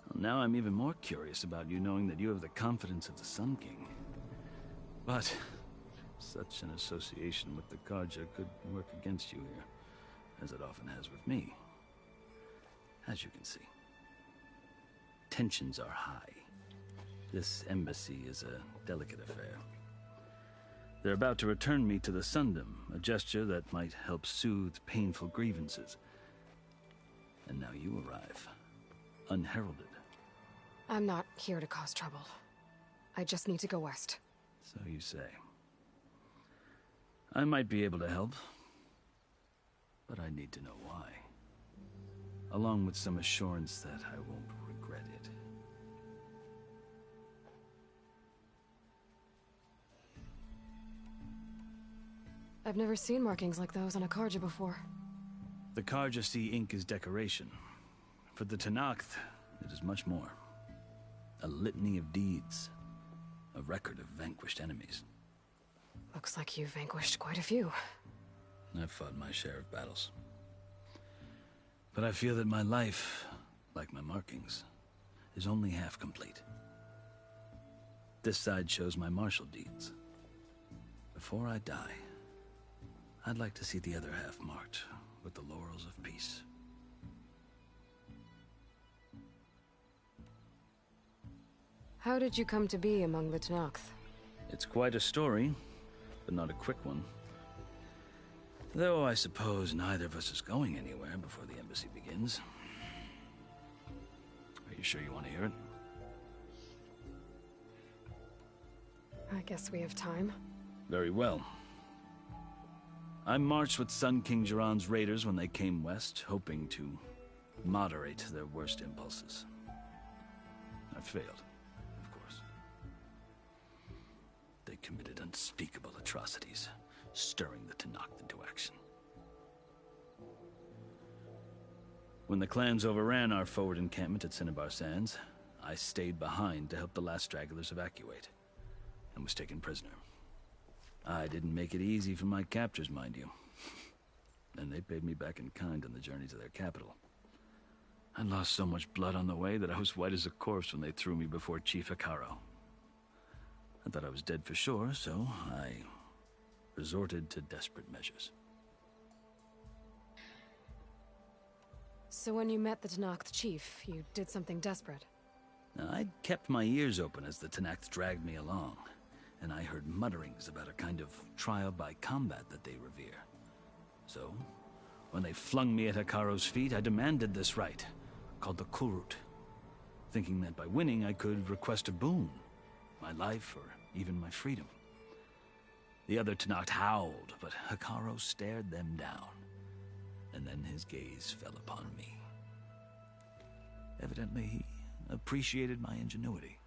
Well, now I'm even more curious about you knowing that you have the confidence of the Sun King. But such an association with the Karja could work against you here, as it often has with me. As you can see, tensions are high. This embassy is a delicate affair. They're about to return me to the Sundom, a gesture that might help soothe painful grievances. And now you arrive, unheralded. I'm not here to cause trouble. I just need to go west. So you say. I might be able to help, but I need to know why. Along with some assurance that I won't regret it. I've never seen markings like those on a Karja before. The Karja see ink as decoration. For the Tanakh, it is much more. A litany of deeds. A record of vanquished enemies. Looks like you've vanquished quite a few. I've fought my share of battles. But I feel that my life, like my markings, is only half complete. This side shows my martial deeds. Before I die, I'd like to see the other half marked with the laurels of peace. How did you come to be among the Tanakh? It's quite a story, but not a quick one. Though I suppose neither of us is going anywhere before the embassy begins. Are you sure you want to hear it? I guess we have time. Very well. I marched with Sun King Jiran's raiders when they came west, hoping to moderate their worst impulses. I failed, of course. They committed unspeakable atrocities, stirring the Tenakth into action. When the clans overran our forward encampment at Cinnabar Sands, I stayed behind to help the last stragglers evacuate, and was taken prisoner. I didn't make it easy for my captors, mind you. And they paid me back in kind on the journey to their capital. I lost so much blood on the way that I was white as a corpse when they threw me before Chief Hekarro. I thought I was dead for sure, so I resorted to desperate measures. So when you met the Tenakth chief, you did something desperate? Now, I'd kept my ears open as the Tenakth dragged me along, and I heard mutterings about a kind of trial by combat that they revere. So, when they flung me at Hekarro's feet, I demanded this right, called the Kulrut, thinking that by winning I could request a boon, my life or even my freedom. The other Tenakth howled, but Hekarro stared them down, and then his gaze fell upon me. Evidently, he appreciated my ingenuity.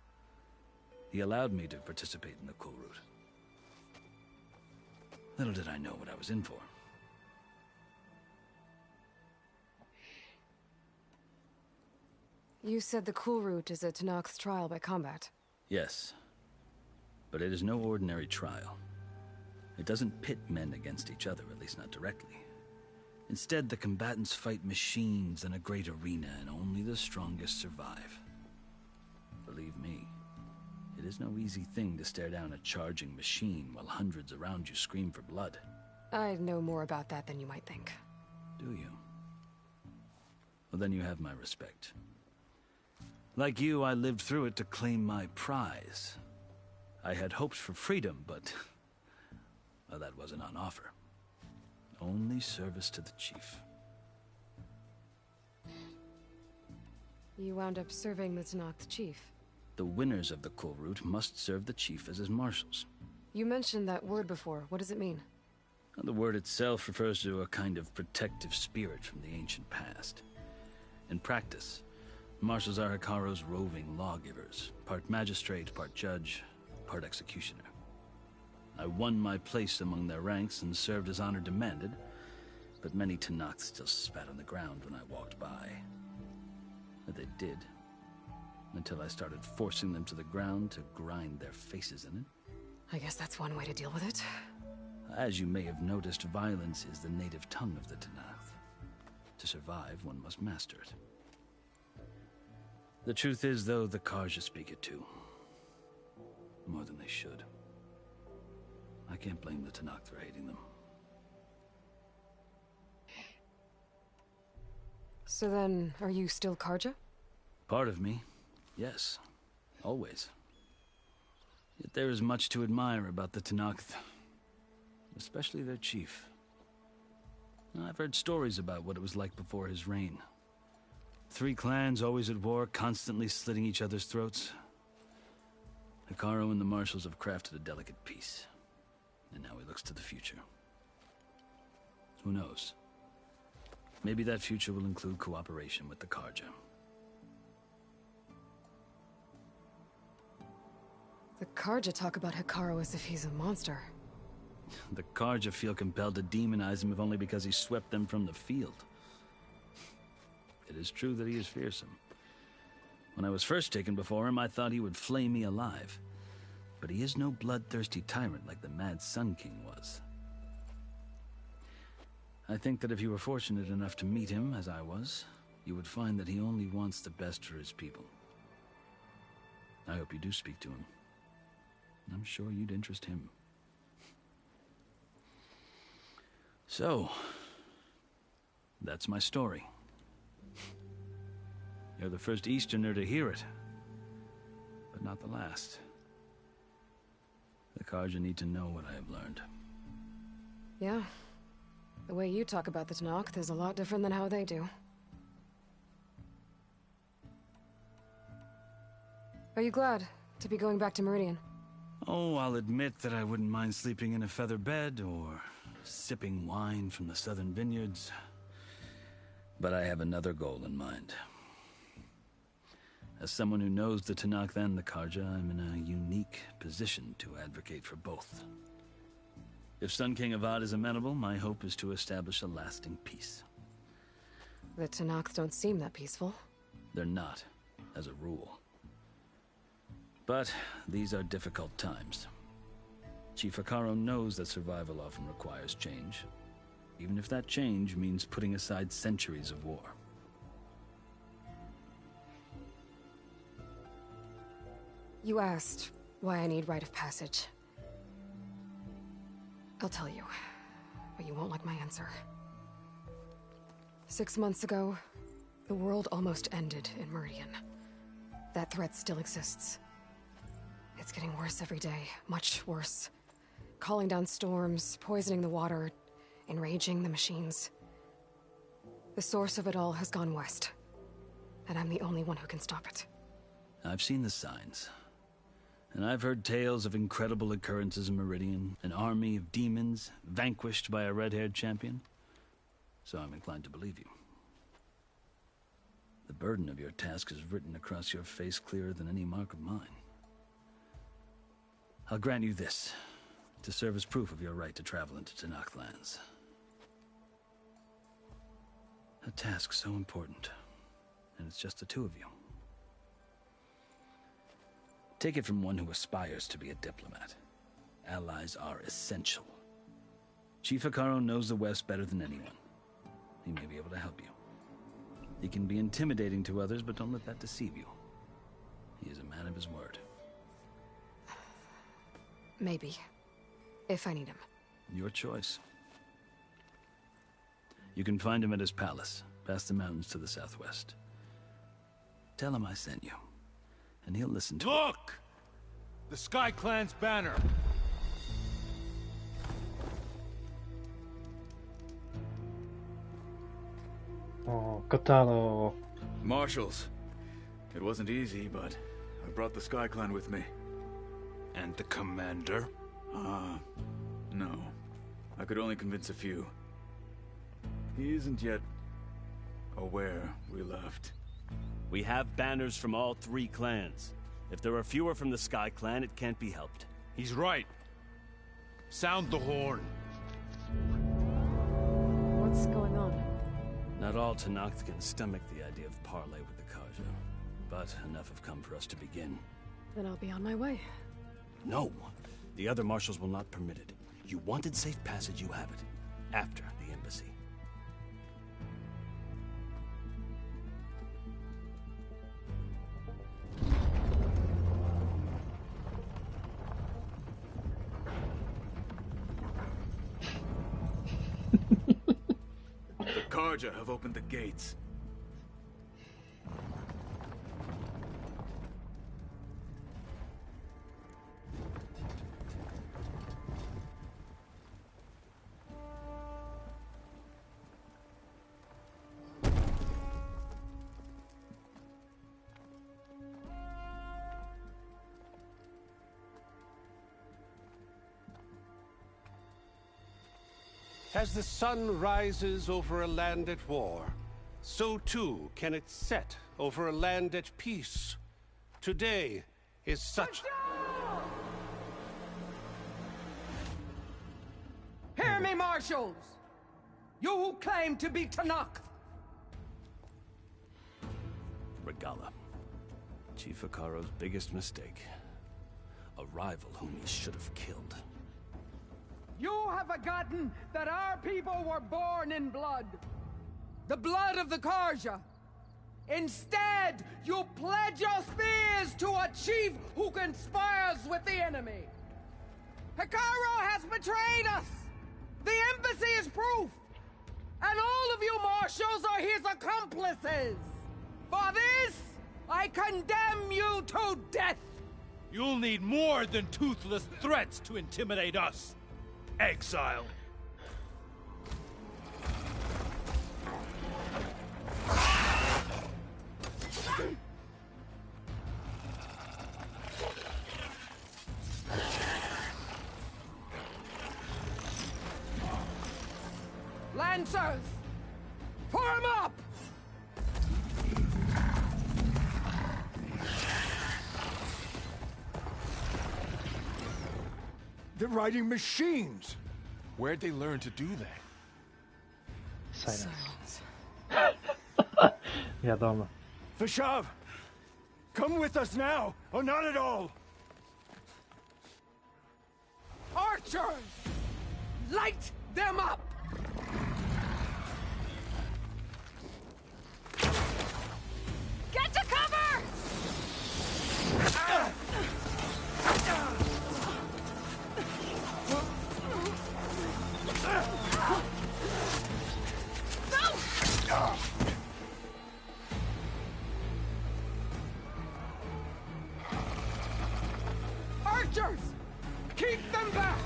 He allowed me to participate in the Kulrut. Little did I know what I was in for. You said the Kulrut is a Tenakth trial by combat. Yes, but it is no ordinary trial. It doesn't pit men against each other, at least not directly. Instead, the combatants fight machines in a great arena, and only the strongest survive. Believe me, it is no easy thing to stare down a charging machine while hundreds around you scream for blood. I know more about that than you might think. Do you? Well, then you have my respect. Like you, I lived through it to claim my prize. I had hoped for freedom, but well, that wasn't on offer. Only service to the chief. You wound up serving the Tenakth chief. The winners of the Kulrut must serve the chief as his marshals. You mentioned that word before. What does it mean? The word itself refers to a kind of protective spirit from the ancient past. In practice, marshals are Hekarro's roving lawgivers, part magistrate, part judge, part executioner. I won my place among their ranks and served as honor demanded, but many Tenakth still spat on the ground when I walked by. But they did, until I started forcing them to the ground to grind their faces in it. I guess that's one way to deal with it. As you may have noticed, violence is the native tongue of the Tenakth. To survive, one must master it. The truth is, though, the Carja speak it too. More than they should. I can't blame the Tenakth for hating them. So then, are you still Carja? Part of me, yes. Always. Yet there is much to admire about the Tenakth. Especially their chief. I've heard stories about what it was like before his reign. 3 clans always at war, constantly slitting each other's throats. Hekarro and the marshals have crafted a delicate peace. And now he looks to the future. Who knows? Maybe that future will include cooperation with the Carja. The Carja talk about Hekarro as if he's a monster. The Carja feel compelled to demonize him if only because he swept them from the field. It is true that he is fearsome. When I was first taken before him, I thought he would flay me alive. But he is no bloodthirsty tyrant like the Mad Sun King was. I think that if you were fortunate enough to meet him, as I was, you would find that he only wants the best for his people. I hope you do speak to him. I'm sure you'd interest him. So, that's my story. You're the first Easterner to hear it, but not the last. The Karja need to know what I have learned. Yeah. The way you talk about the Tenakth is a lot different than how they do. Are you glad to be going back to Meridian? Oh, I'll admit that I wouldn't mind sleeping in a feather bed or sipping wine from the southern vineyards. But I have another goal in mind. As someone who knows the Tenakth and the Karja, I'm in a unique position to advocate for both. If Sun King Avad is amenable, my hope is to establish a lasting peace. The Tenakth don't seem that peaceful. They're not, as a rule. But these are difficult times. Chief Hekarro knows that survival often requires change, even if that change means putting aside centuries of war. You asked why I need rite of passage. I'll tell you, but you won't like my answer. 6 months ago, the world almost ended in Meridian. That threat still exists. It's getting worse every day, much worse. Calling down storms, poisoning the water, enraging the machines. The source of it all has gone west, and I'm the only one who can stop it. I've seen the signs. And I've heard tales of incredible occurrences in Meridian, an army of demons vanquished by a red-haired champion. So I'm inclined to believe you. The burden of your task is written across your face clearer than any mark of mine. I'll grant you this, to serve as proof of your right to travel into Tenakth lands. A task so important, and it's just the two of you. Take it from one who aspires to be a diplomat. Allies are essential. Chief Hekarro knows the West better than anyone. He may be able to help you. He can be intimidating to others, but don't let that deceive you. He is a man of his word. Maybe. If I need him. Your choice. You can find him at his palace, past the mountains to the southwest. Tell him I sent you, and he'll listen to Look! The Sky Clan's banner! Oh, Kotaro. Marshals. It wasn't easy, but I brought the Sky Clan with me. And the commander? No. I could only convince a few. He isn't yet aware we left. We have banners from all 3 clans. If there are fewer from the Sky Clan, it can't be helped. He's right. Sound the horn. What's going on? Not all Tenakth can stomach the idea of parley with the Karja, but enough have come for us to begin. Then I'll be on my way. No! The other marshals will not permit it. You wanted safe passage, you have it. After the embassy. The Karja have opened the gates. As the sun rises over a land at war, so too can it set over a land at peace. Today is such... Hear me, marshals! You who claim to be Tenakth! Regalla. Chief Hekarro's biggest mistake. A rival whom he should have killed. You have forgotten that our people were born in blood. The blood of the Karja. Instead, you pledge your spears to a chief who conspires with the enemy. Hekarro has betrayed us. The embassy is proof. And all of you marshals are his accomplices. For this, I condemn you to death. You'll need more than toothless threats to intimidate us, exile. Lancers! Form up! They're riding machines! Where'd they learn to do that? Silence. Wiadomo. Vashav! Come with us now, or not at all! Archers! Light them up! Get to cover! Archers! Keep them back!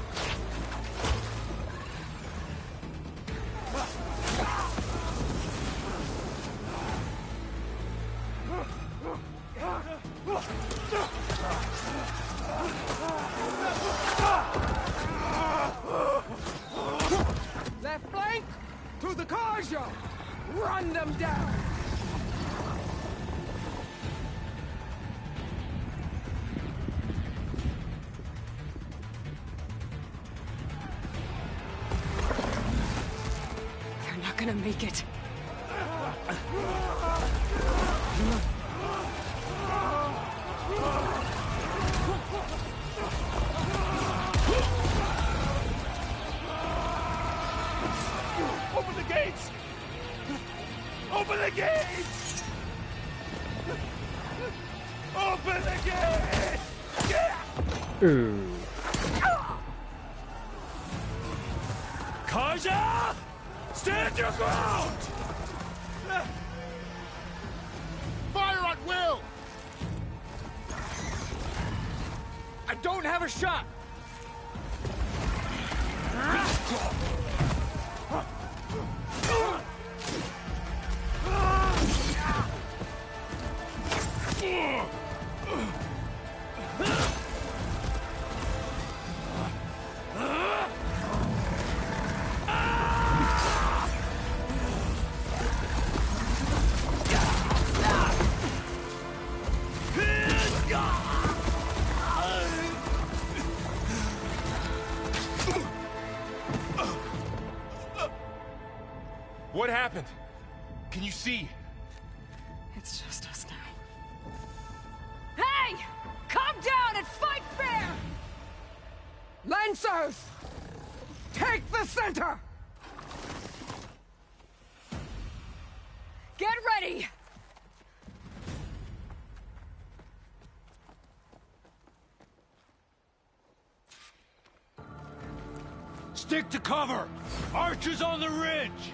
Left flank! To the Karja! Run them down! They're not gonna make it. Open the gates! Open the gates! Open the gates! Karja! Stand your ground! Fire at will! I don't have a shot! What happened? Can you see? It's just us now. Hey! Calm down and fight fair! Lancers! Take the center! Get ready! Stick to cover! Archers on the ridge!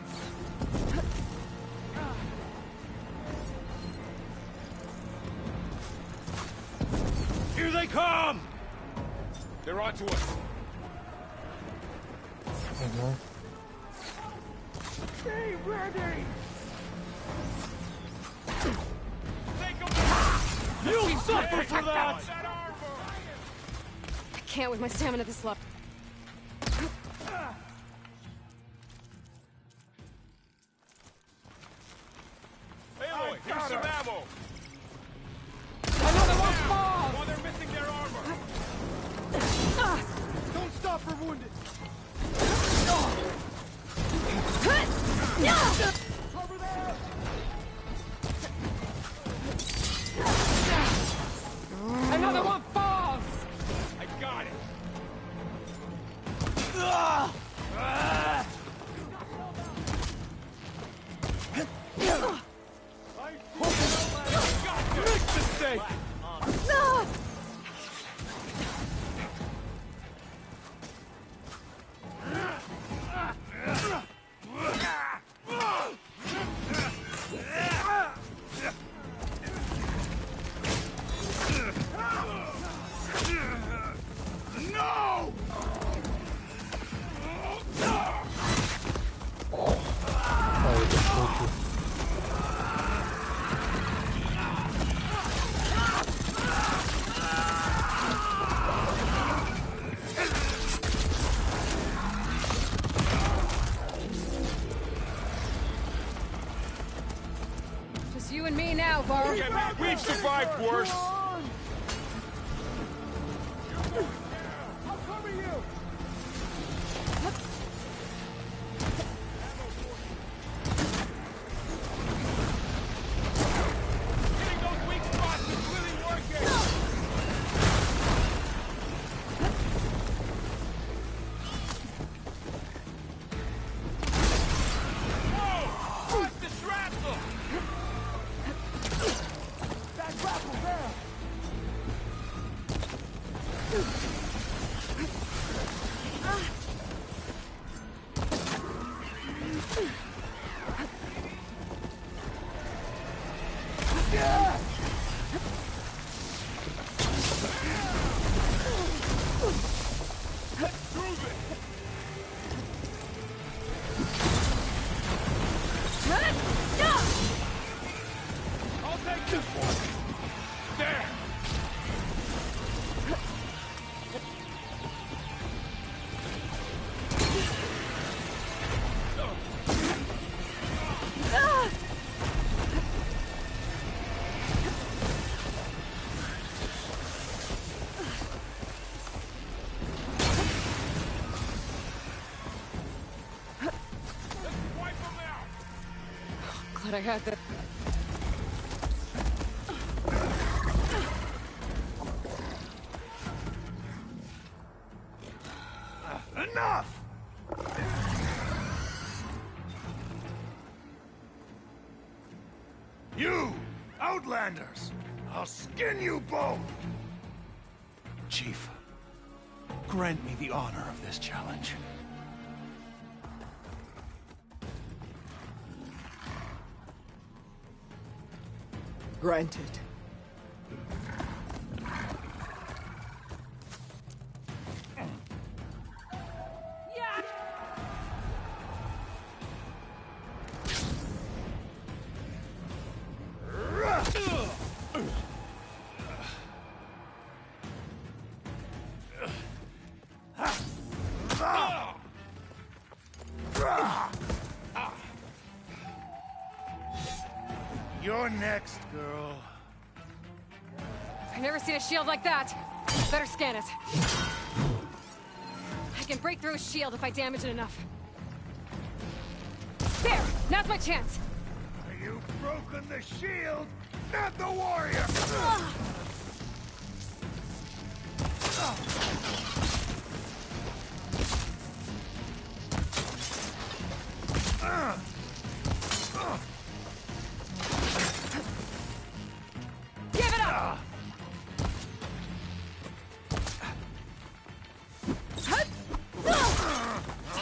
Here they come! They're onto us. Stay ready! You'll suffer for that! I can't with my stamina this low. Aloy, here's some ammo! Another one falls! While they're missing their armor! Don't stop for wounded! Cover there! Another one falls! I got it! Make mistake! Spokój. Just you and me now, Varl. We've survived worse. Glad I had that. Enough! You, Outlanders! I'll skin you both! Chief, grant me the honor of this challenge. Granted. You're next, girl. I've never seen a shield like that. Better scan it. I can break through a shield if I damage it enough. There! Now's my chance! You've broken the shield, not the warrior! Give it up!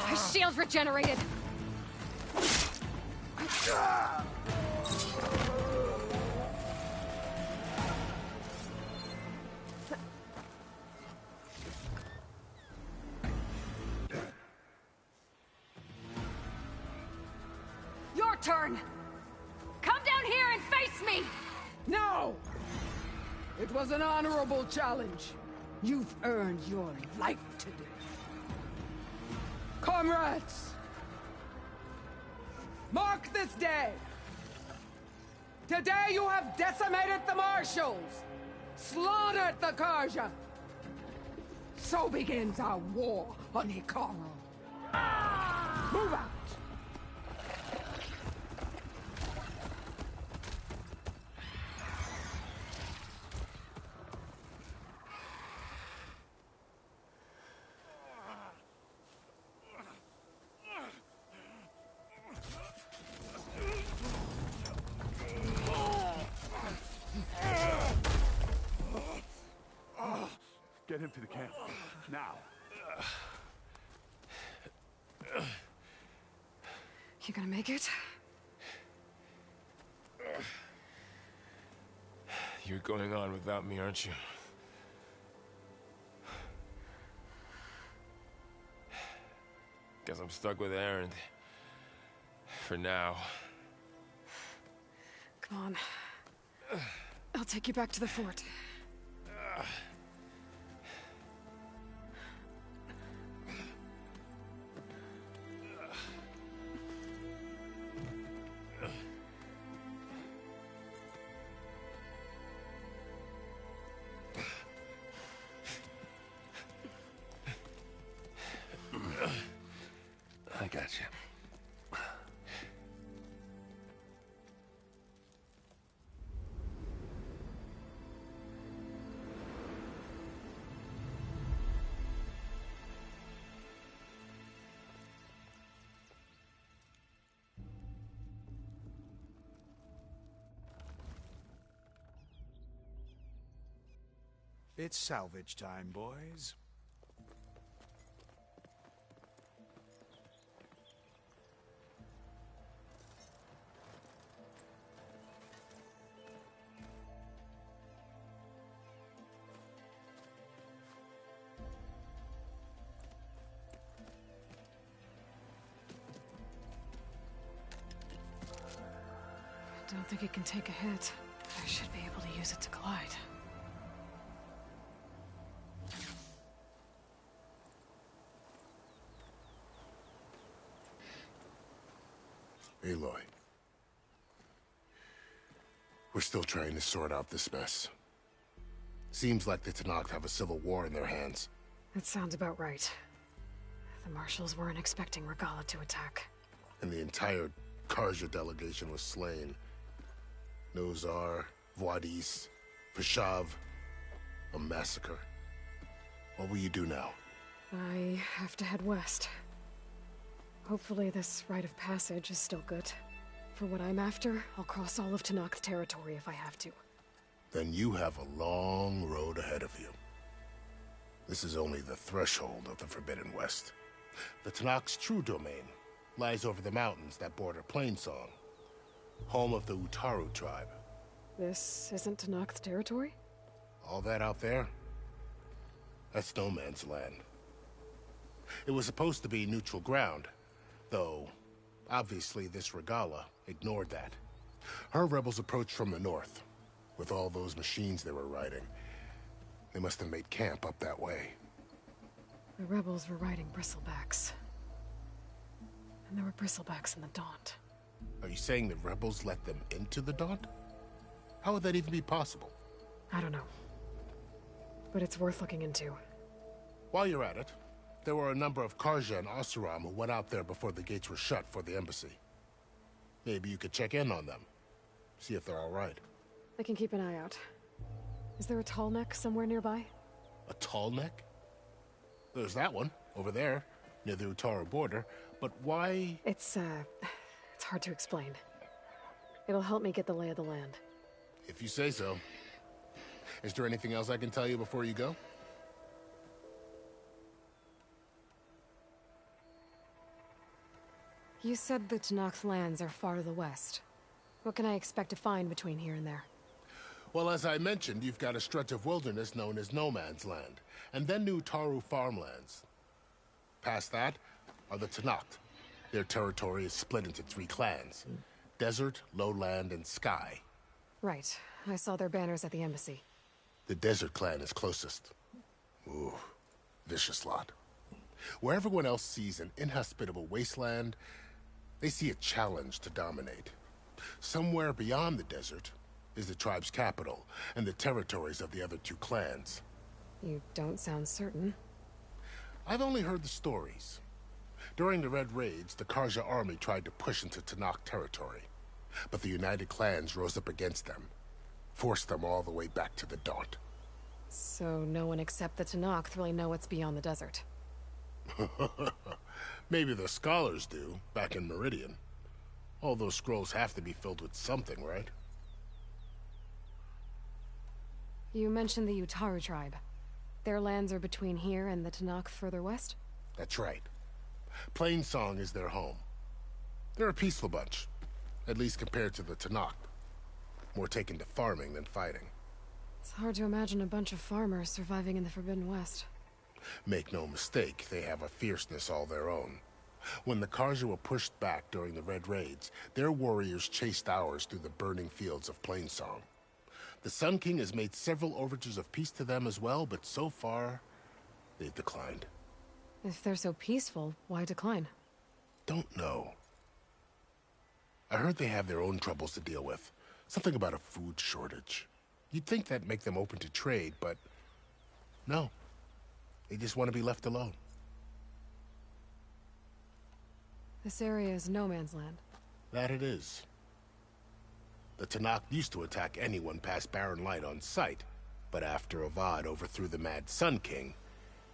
My shield's regenerated. Your turn! Come down here and face me! No! It was an honorable challenge. You've earned your life today. Comrades! Mark this day! Today you have decimated the Marshals! Slaughtered the Karja! So begins our war on Hikaru. Move out! Get him to the camp. Now. You gonna make it? You're going on without me, aren't you? Guess I'm stuck with Erend. For now. Come on. I'll take you back to the fort. I got you. It's salvage time, boys. I don't think it can take a hit. I should be able to use it to glide. Aloy. We're still trying to sort out this mess. Seems like the Tenakth have a civil war in their hands. That sounds about right. The Marshals weren't expecting Regalla to attack. And the entire Carja delegation was slain. Nozar, Wadis, Fashav. A massacre. What will you do now? I have to head west. Hopefully this rite of passage is still good. For what I'm after, I'll cross all of Tenakth territory if I have to. Then you have a long road ahead of you. This is only the threshold of the Forbidden West. The Tenakth's true domain lies over the mountains that border Plainsong, home of the Utaru tribe. This isn't Tenakth territory? All that out there? That's no man's land. It was supposed to be neutral ground, though obviously this Regalla ignored that. Her rebels approached from the north, with all those machines they were riding. They must have made camp up that way. The rebels were riding bristlebacks. And there were bristlebacks in the Daunt. Are you saying the rebels let them into the Daunt? How would that even be possible? I don't know. But it's worth looking into. While you're at it, there were a number of Carja and Oseram who went out there before the gates were shut for the embassy. Maybe you could check in on them. See if they're all right. I can keep an eye out. Is there a tall neck somewhere nearby? A tall neck? There's that one, over there, near the Utaru border. But why? It's hard to explain. It'll help me get the lay of the land. If you say so. Is there anything else I can tell you before you go? You said the Tenakth lands are far to the west. What can I expect to find between here and there? Well, as I mentioned, you've got a stretch of wilderness known as No Man's Land, and then New Utaru farmlands. Past that are the Tenakth. Their territory is split into 3 clans: Desert, Lowland, and Sky. Right. I saw their banners at the embassy. The Desert clan is closest. Ooh, vicious lot. Where everyone else sees an inhospitable wasteland, they see a challenge to dominate. Somewhere beyond the desert is the tribe's capital and the territories of the other 2 clans. You don't sound certain. I've only heard the stories. During the Red Raids, the Carja army tried to push into Tenakth territory, but the United Clans rose up against them, forced them all the way back to the Daunt. So no one except the Tenakth really know what's beyond the desert. Maybe the scholars do, back in Meridian. All those scrolls have to be filled with something, right? You mentioned the Utaru tribe. Their lands are between here and the Tenakth further west? That's right. Plainsong is their home. They're a peaceful bunch, at least compared to the Tenakth. More taken to farming than fighting. It's hard to imagine a bunch of farmers surviving in the Forbidden West. Make no mistake, they have a fierceness all their own. When the Karja were pushed back during the Red Raids, their warriors chased ours through the burning fields of Plainsong. The Sun King has made several overtures of peace to them as well, but so far, they've declined. If they're so peaceful, why decline? Don't know. I heard they have their own troubles to deal with. Something about a food shortage. You'd think that'd make them open to trade, but no. They just want to be left alone. This area is no man's land. That it is. The Tenakth used to attack anyone past Barren Light on sight, but after Avad overthrew the Mad Sun King,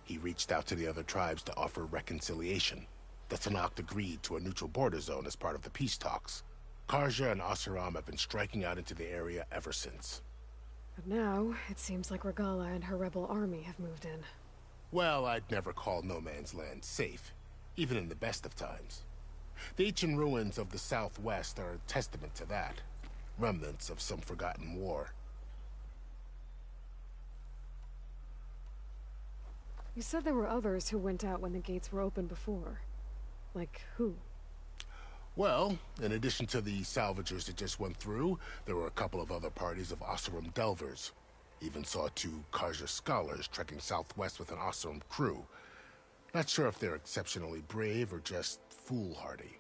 he reached out to the other tribes to offer reconciliation. The Tenakth agreed to a neutral border zone as part of the peace talks. Karja and Oseram have been striking out into the area ever since. But now, it seems like Regala and her rebel army have moved in. Well, I'd never call no man's land safe, even in the best of times. The ancient ruins of the Southwest are a testament to that. Remnants of some forgotten war. You said there were others who went out when the gates were open before. Like who? Well, in addition to the salvagers that just went through, there were a couple of other parties of Oseram delvers. Even saw 2 Karja scholars trekking southwest with an Oseram crew. Not sure if they're exceptionally brave or just foolhardy.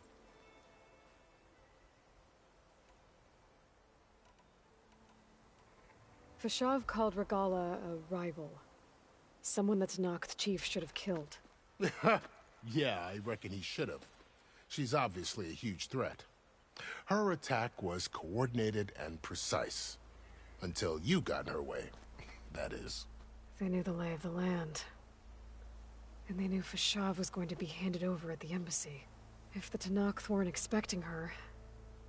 Fashav called Regala a rival. Someone that Tenakth chief should have killed. Yeah, I reckon he should have. She's obviously a huge threat. Her attack was coordinated and precise. Until you got in her way, that is. They knew the lay of the land. And they knew Fashav was going to be handed over at the embassy. If the Tenakth weren't expecting her,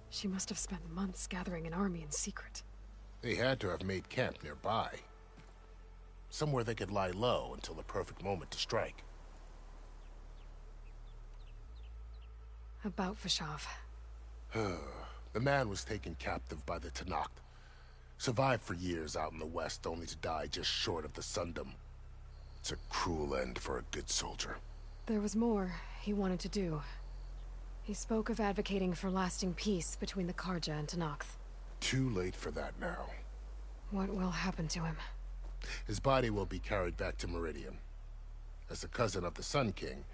she must have spent months gathering an army in secret. They had to have made camp nearby. Somewhere they could lie low until the perfect moment to strike. About Fashav. The man was taken captive by the Tenakth. Survived for years out in the west, only to die just short of the Sundom. It's a cruel end for a good soldier. There was more he wanted to do. He spoke of advocating for lasting peace between the Karja and Tenakth. Too late for that now. What will happen to him? His body will be carried back to Meridian. As a cousin of the Sun King,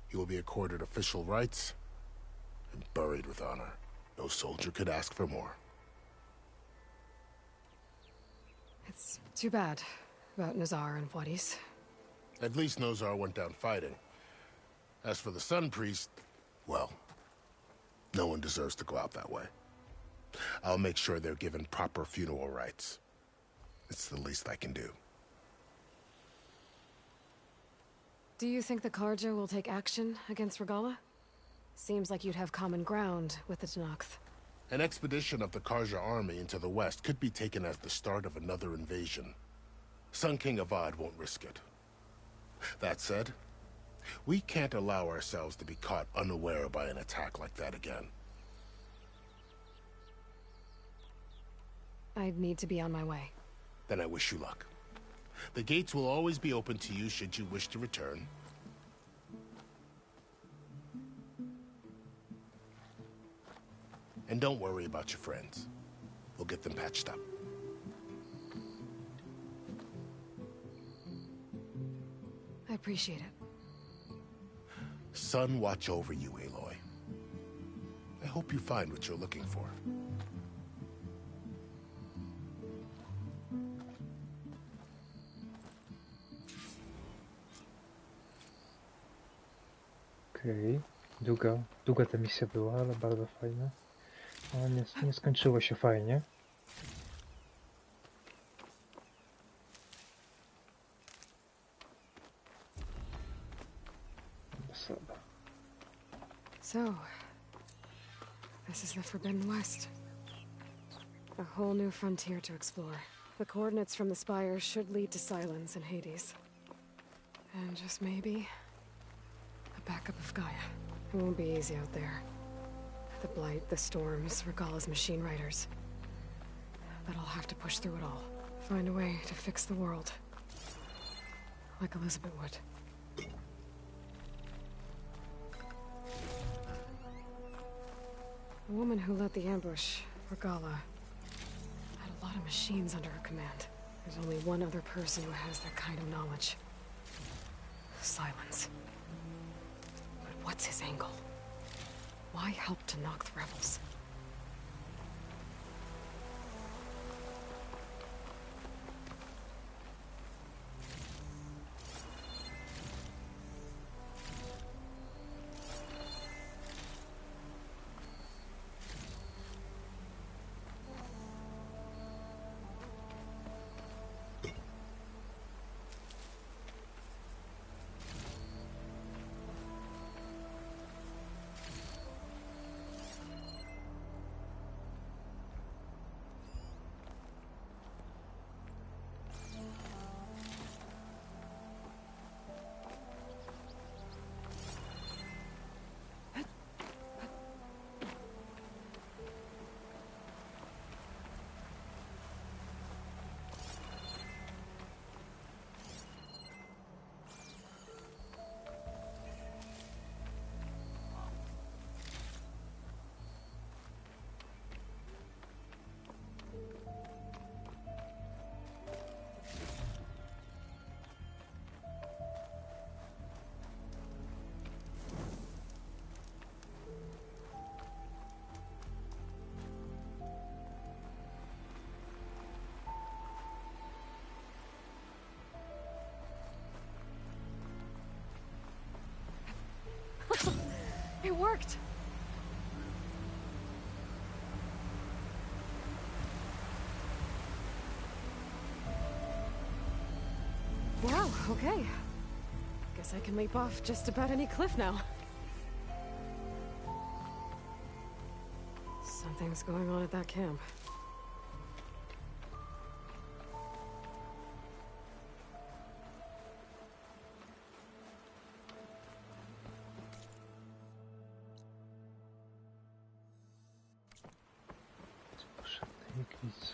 he will be accorded official rights and buried with honor. No soldier could ask for more. It's too bad about Nazar and Wadis. At least Nozar went down fighting. As for the Sun Priest, well, no one deserves to go out that way. I'll make sure they're given proper funeral rites. It's the least I can do. Do you think the Karja will take action against Regala? Seems like you'd have common ground with the Tenakth. An expedition of the Karja army into the west could be taken as the start of another invasion. Sun King Avad won't risk it. That said, we can't allow ourselves to be caught unaware by an attack like that again. I'd need to be on my way. Then I wish you luck. The gates will always be open to you should you wish to return. And don't worry about your friends. We'll get them patched up. I appreciate it. Sun watch over you, Aloy. I hope you find what you're looking for. Okej. Długa ta misja była, ale bardzo fajna. Ale nie skończyło się fajnie. So, this is the Forbidden West. A whole new frontier to explore. The coordinates from the spire should lead to Silence and Hades. And just maybe, a backup of Gaia. It won't be easy out there. The Blight, the Storms, Regala's machine riders. But I'll have to push through it all. Find a way to fix the world. Like Elizabeth would. The woman who led the ambush, Regala, had a lot of machines under her command. There's only one other person who has that kind of knowledge. Silence. But what's his angle? Why help to knock the rebels? It worked! Wow, okay. Guess I can leap off just about any cliff now. Something's going on at that camp.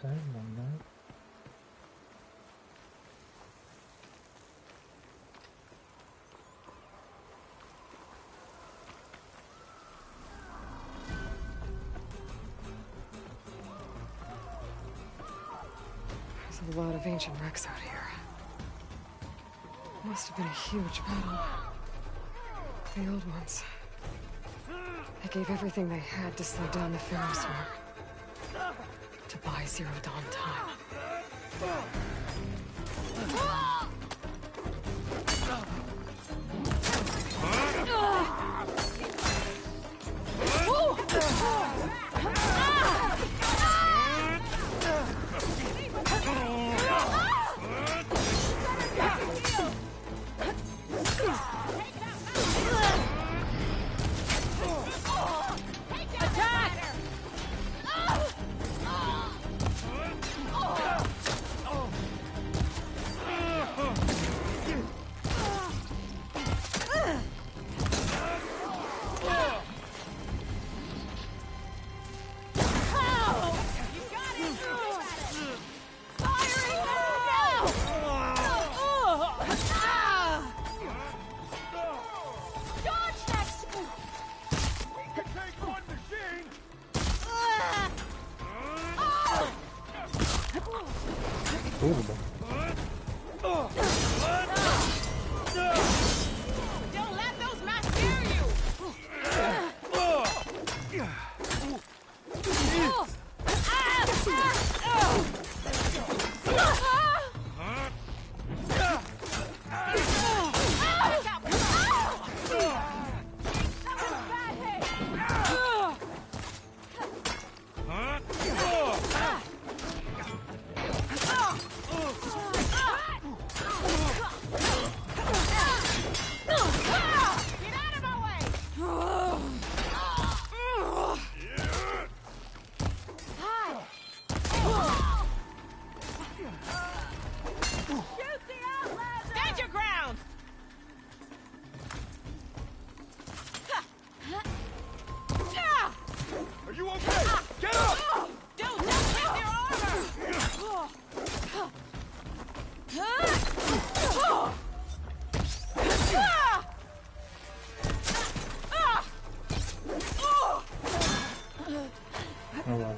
Moment. There's a lot of ancient wrecks out here. Must have been a huge battle. The old ones. They gave everything they had to slow down the Pharaoh swarm. To buy Zero Dawn time. Don't let those maps scare you! Oh well.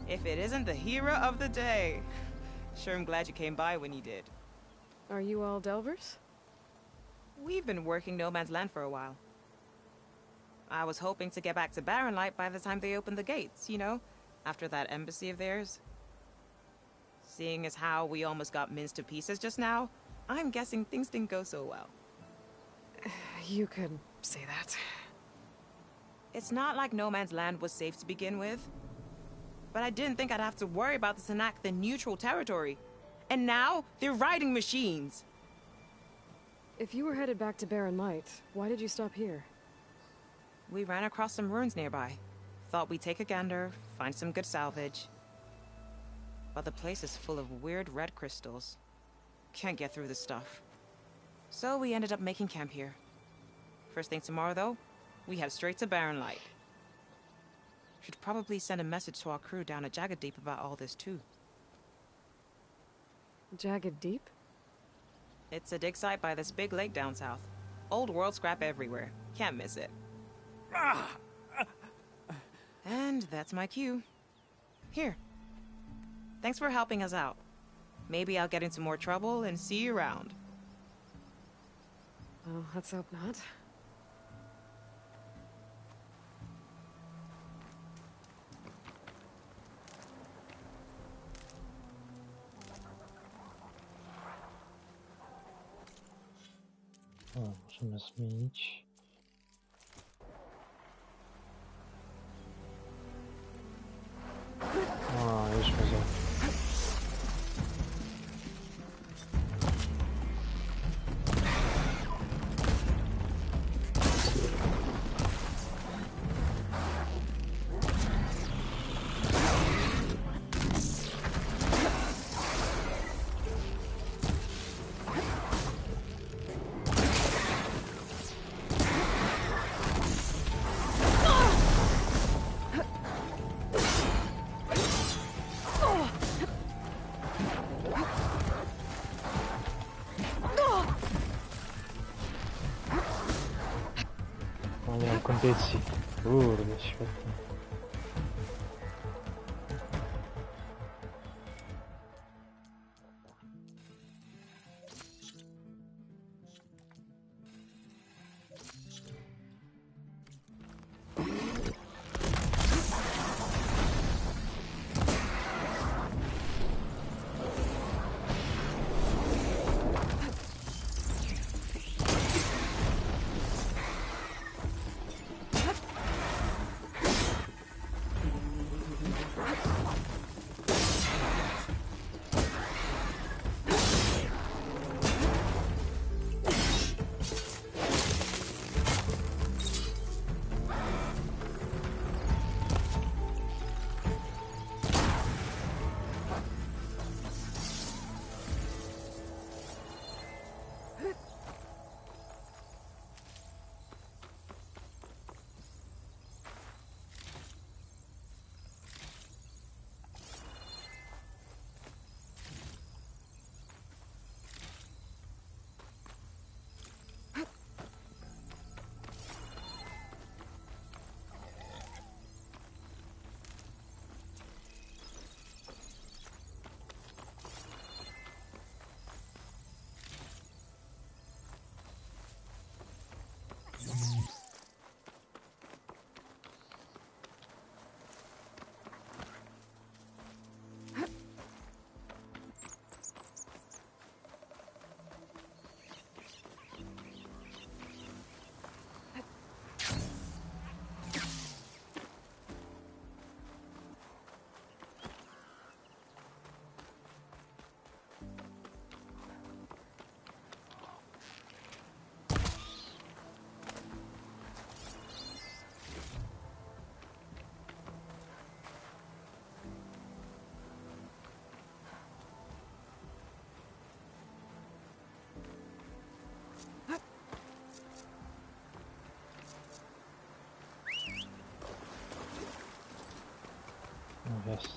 If it isn't the hero of the day. Sure, I'm glad you came by when you did. Are you all Delvers? We've been working No Man's Land for a while. I was hoping to get back to Barren Light by the time they opened the gates, you know? After that embassy of theirs. Seeing as how we almost got minced to pieces just now, I'm guessing things didn't go so well. You could say that. It's not like No Man's Land was safe to begin with. But I didn't think I'd have to worry about the Tenakth, the neutral territory. And now, they're riding machines! If you were headed back to Barren Light, why did you stop here? We ran across some ruins nearby. Thought we'd take a gander, find some good salvage. But the place is full of weird red crystals. Can't get through the stuff. So we ended up making camp here. First thing tomorrow, though, we head straight to Barren Light. Should probably send a message to our crew down at Jagged Deep about all this, too. Jagged Deep? It's a dig site by this big lake down south. Old world scrap everywhere. Can't miss it. And that's my cue. Here. Thanks for helping us out. Maybe I'll get into more trouble and see you around. Well, let's hope not. O, możemy zmienić. O, już może. Nie mam kondycji. Kurde, świetnie. No jest.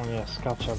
O nie, skaczę.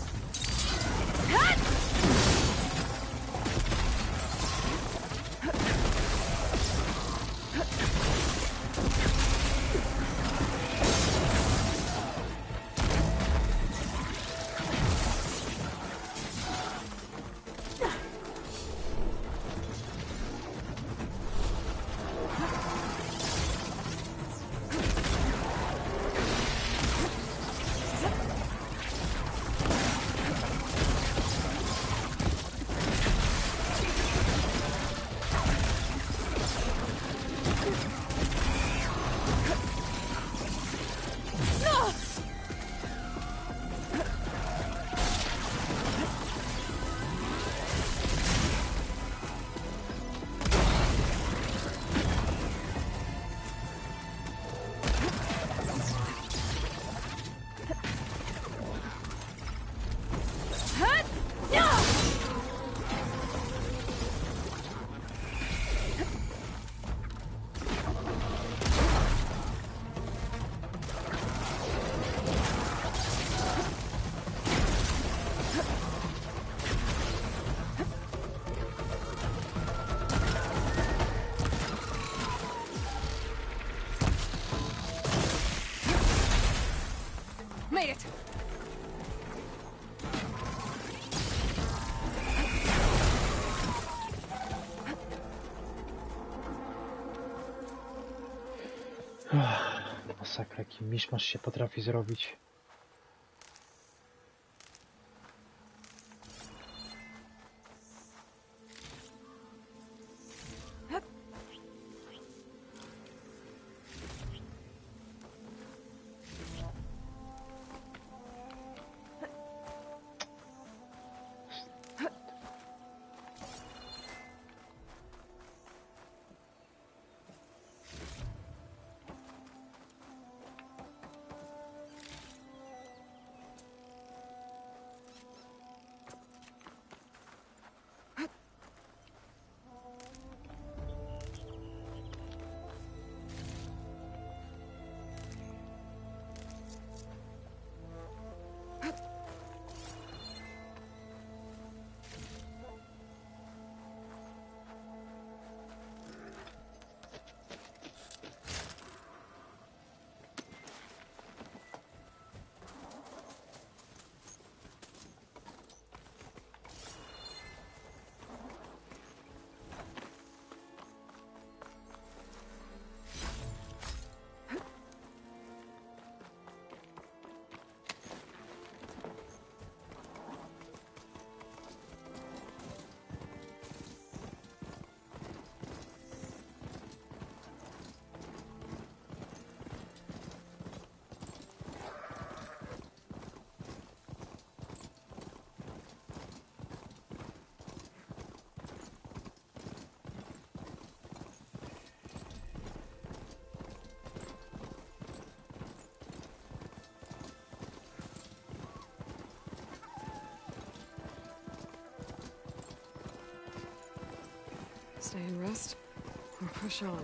Made it! Masakra, jaki miszmasz się potrafi zrobić. Stay and rest, or push on.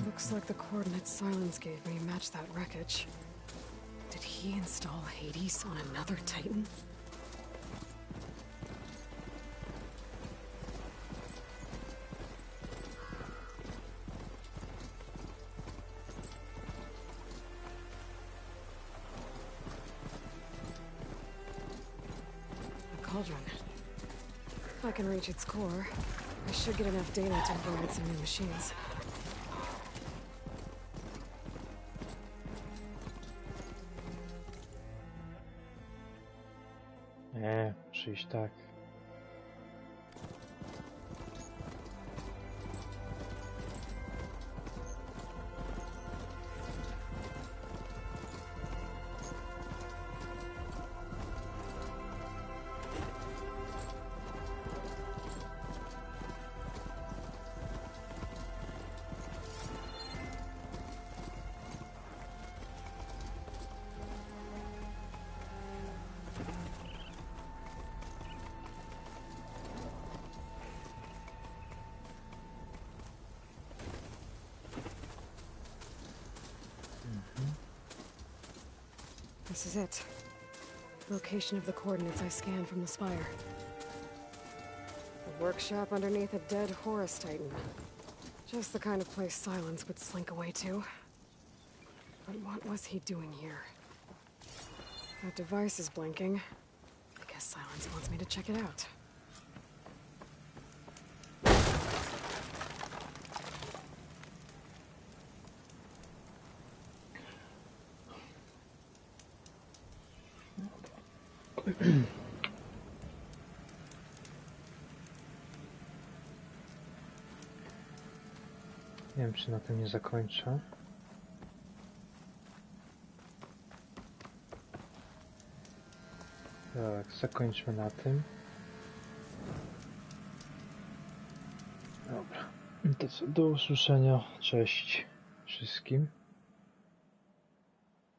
Looks Looks like the coordinates Silence gave me match that wreckage. Did he install Hades on another Titan? A cauldron. If I can reach its core, I should get enough data to override some new machines. Nie, przyjść tak. This is it. Location of the coordinates I scanned from the spire. A workshop underneath a dead Horus Titan. Just the kind of place Silence would slink away to. But what was he doing here? That device is blinking. I guess Silence wants me to check it out. Nie wiem, czy na tym nie zakończę. Tak, zakończmy na tym. Dobra. To co, do usłyszenia. Cześć wszystkim.